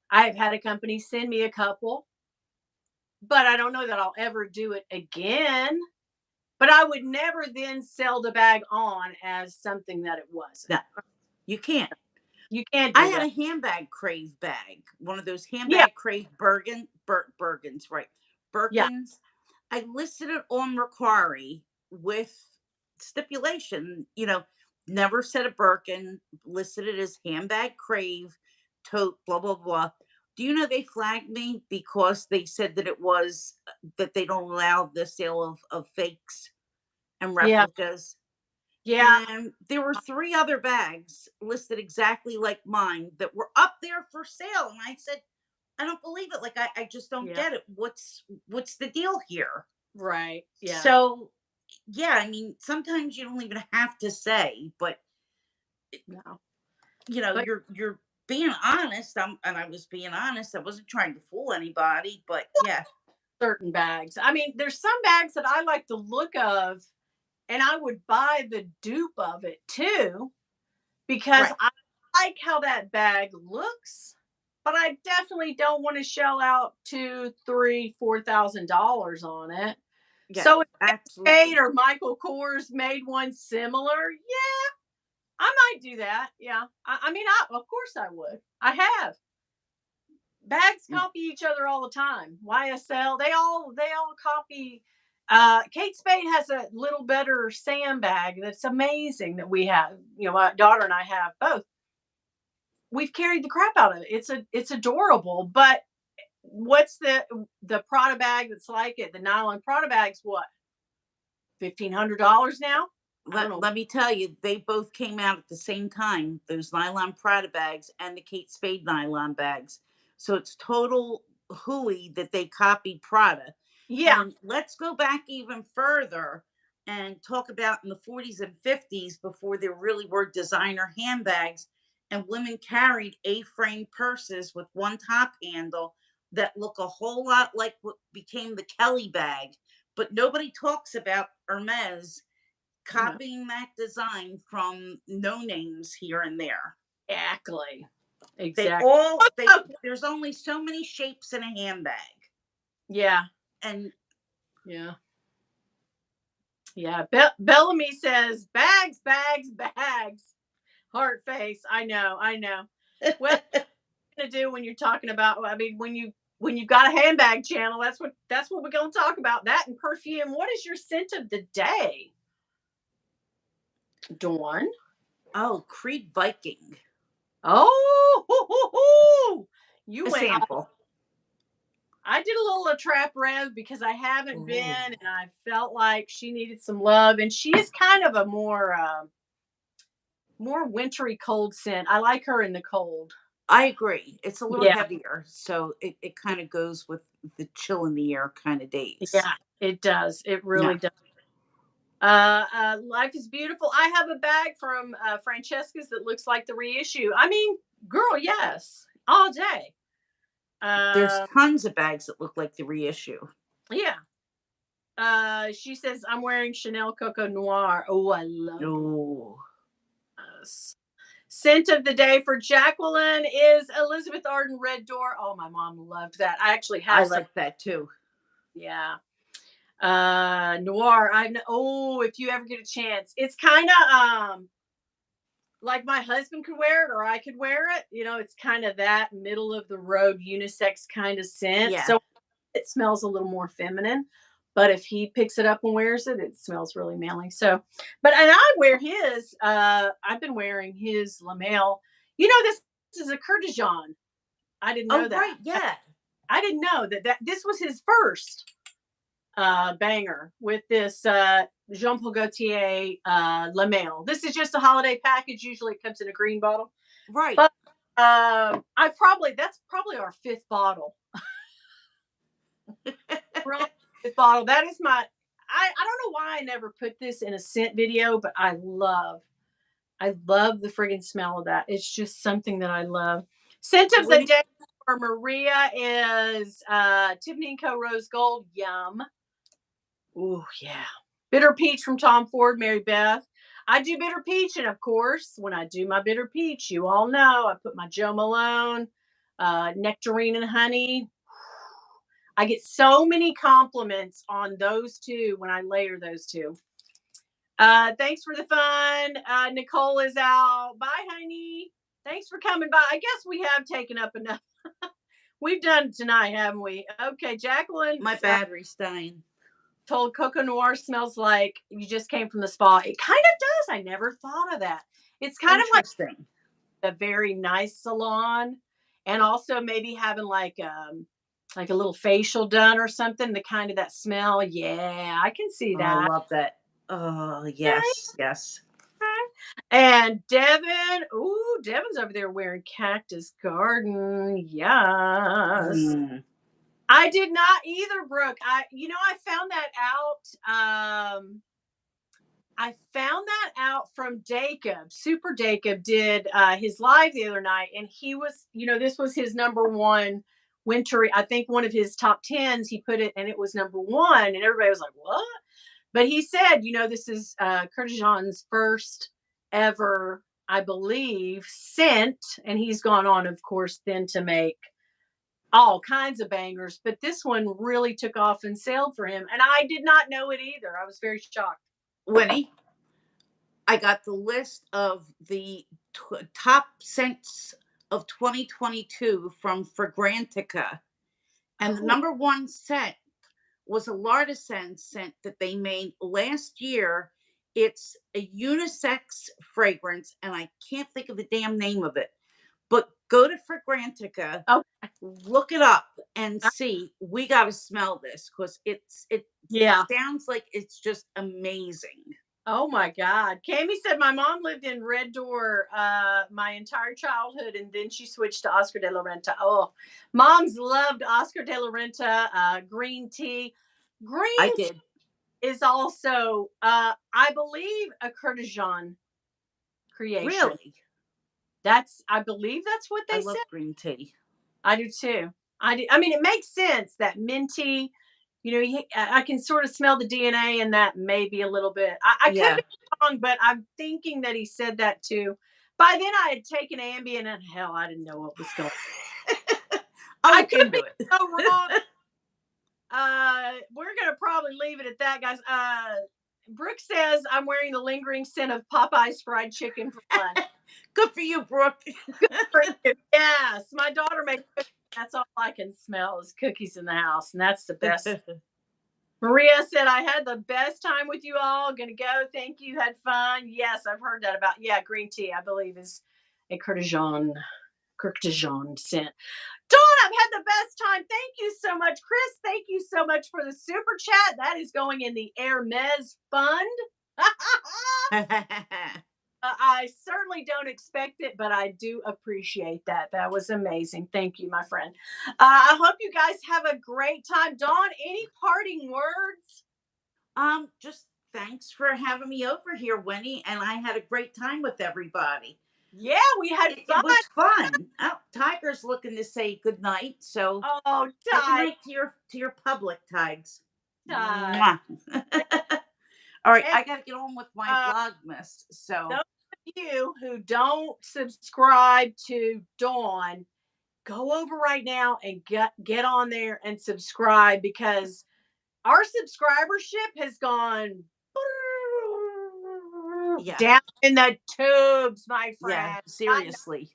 I've had a company send me a couple, but I don't know that I'll ever do it again. But I would never then sell the bag on as something that it wasn't. No, you can't. You can't I do had that. a handbag crave bag, one of those Yeah, handbag crave Bergens, right? yeah, Birkins. I listed it on Macquarie with stipulation, never said a Birkin, listed it as handbag crave, tote, blah, blah, blah. Do you know they flagged me because they said that it was that they don't allow the sale of fakes and Yeah. replicas. Yeah. And there were 3 other bags listed exactly like mine that were up there for sale. And I said, I don't believe it. Like I just don't Yeah. get it. What's the deal here? Right. Yeah. So yeah, I mean, sometimes you don't even have to say, but No. But you're being honest. And I was being honest. I wasn't trying to fool anybody, but yeah. certain bags. I mean, there's some bags that I like the look of, and I would buy the dupe of it too, because Right. I like how that bag looks, but I definitely don't want to shell out two, three, $4,000 on it. Yeah, So if Kate absolutely. or Michael Kors made one similar, yeah, I might do that. Yeah, I mean, of course I would. I have. Bags Mm. copy each other all the time. YSL, they all copy. Kate Spade has a little better sandbag that's amazing that we have. My daughter and I have both. We've carried the crap out of it. It's adorable. But what's the Prada bag that's like it? The nylon Prada bag's what, $1,500 now? I don't let, know. let me tell you, they both came out at the same time, those nylon Prada bags and the Kate Spade nylon bags. So it's total hooey that they copied Prada. Yeah, And let's go back even further and talk about in the 40s and 50s before there really were designer handbags and women carried A-frame purses with one top handle that look a whole lot like what became the Kelly bag. But nobody talks about Hermes no, copying that design from no names here and there. exactly, They exactly. all they there's only so many shapes in a handbag. Yeah, And yeah. Yeah, Bellamy says bags, bags, bags. Heart face. I know, I know. Well, what are you gonna do when you're talking about? I mean, when you've got a handbag channel, that's what we're gonna talk about. That and perfume. What is your scent of the day, Dawn? oh, Creed Viking. Oh, hoo, hoo, hoo. You A went. sample. I did a little trap rev because I haven't been, Ooh, and I felt like she needed some love, and she is kind of a more wintry cold scent. I like her in the cold. I agree. It's a little Yeah, heavier, so it kind of goes with the chill in the air kind of days. yeah, it does. It Yeah. really does. Life is beautiful. I have a bag from Francesca's that looks like the reissue. I mean, girl, yes, all day. There's Uh, tons of bags that look like the reissue. yeah. She says I'm wearing Chanel Coco Noir. Oh, I love Oh, this. Scent of the day for Jacqueline is Elizabeth Arden Red Door. Oh, my mom loved that. I actually I have some. like that too. Yeah. Noir. If you ever get a chance, it's kind of like my husband could wear it or I could wear it. It's kind of that middle of the road unisex kind of scent. Yeah. So it smells a little more feminine. But if he picks it up and wears it, it smells really manly. So, and I wear his. I've been wearing his Lamel. This is a Kurdijan. I didn't know Oh, that. right. Yeah. I didn't know that this was his first banger with this Jean Paul Gaultier Lamel. This is just a holiday package. Usually it comes in a green bottle. Right. But that's probably our fifth bottle. Really, fifth bottle. That is I don't know why I never put this in a scent video, but I love the friggin' smell of that. It's just something that I love. Scent of What the do day for Maria is Tiffany & Co. Rose Gold. Yum. Ooh, yeah. Bitter peach from Tom Ford, Mary Beth. I do bitter peach, and of course, when I do my bitter peach, you all know I put my Joe Malone, nectarine and honey. I get so many compliments on those two when I layer those two. Thanks for the fun. Nicole is out. Bye, honey. Thanks for coming by. I guess we have taken up enough. We've done tonight, haven't we? Okay, Jacqueline my battery's dying. told Coco Noir smells like you just came from the spa. It kind of does. I never thought of that. It's kind of like Interesting. a very nice salon. and also maybe having like a little facial done or something, the kind of that smell. Yeah, I can see Oh, I that. love that. Oh, Right, yes, yes. right. And Devin, ooh, Devin's over there wearing Cactus Garden. Yes. Mm. I did not either, Brooke. I found that out. I found that out from Jacob. Super Jacob did his live the other night, and he was, this was his number one wintry. I think one of his top tens. He put it, and it was number one, and everybody was like, "What?" But he said, this is Curtis Jean's first ever, I believe, scent, and he's gone on, of course, then to make all kinds of bangers. But this one really took off and sailed for him, and I did not know it either. I was very shocked. Winnie, I got the list of the top scents of 2022 from Fragrantica, and the Oh, number one scent was a Lardescent scent that they made last year. It's a unisex fragrance, and I can't think of the damn name of it. But go to Fragrantica, oh, look it up, and see. We got to smell this because it yeah. sounds like it's just amazing. Oh my God. Cami said my mom lived in Red Door my entire childhood, and then she switched to Oscar de la Renta. Oh, moms loved Oscar de la Renta, green tea. I Green tea did. is also, I believe, a Curtis Jean creation. Really. I believe that's what I they love said. green tea. I do too. I do. I mean, it makes sense that minty. I can sort of smell the DNA in that maybe a little bit. I could Yeah. be wrong, but I'm thinking that he said that too. By then, I had taken Ambien, and hell, I didn't know what was going. I'll I look could into be it. so wrong. We're gonna probably leave it at that, guys. Brooke says I'm wearing the lingering scent of Popeye's fried chicken for lunch. Good for you, Brooke. For you. Yes, my daughter makes cookies. That's all I can smell is cookies in the house, and that's the best. Maria said, I had the best time with you all. Gonna go. Thank you. Had fun. Yes, I've heard that about, yeah, green tea, I believe, is a courtesan scent. Dawn, I've had the best time. Thank you so much. Chris, thank you so much for the super chat. That is going in the Hermes fund. I certainly don't expect it, but I do appreciate that. That was amazing. Thank you, my friend. I hope you guys have a great time. Dawn, any parting words? Just thanks for having me over here, Winnie, and I had a great time with everybody. Yeah, we had It fun. was fun. Oh, Tiger's looking to say good night, so Oh, say good Ty. night to your public, Tigers. Ty. Mwah. All right, And I got to get on with my Vlogmas. So those of you who don't subscribe to Dawn, go over right now and get on there and subscribe, because our subscribership has gone yeah, down in the tubes, my yeah, friend. seriously.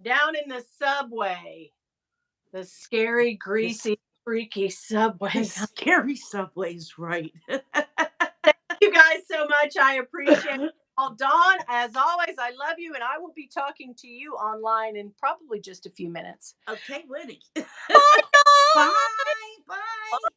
Down in the subway. The scary, This greasy, freaky subway. scary subway's right. You guys so much. I appreciate it. Well, Dawn, as always, I love you, and I will be talking to you online in probably just a few minutes. Okay, Winnie. Bye, Bye. guys. Bye.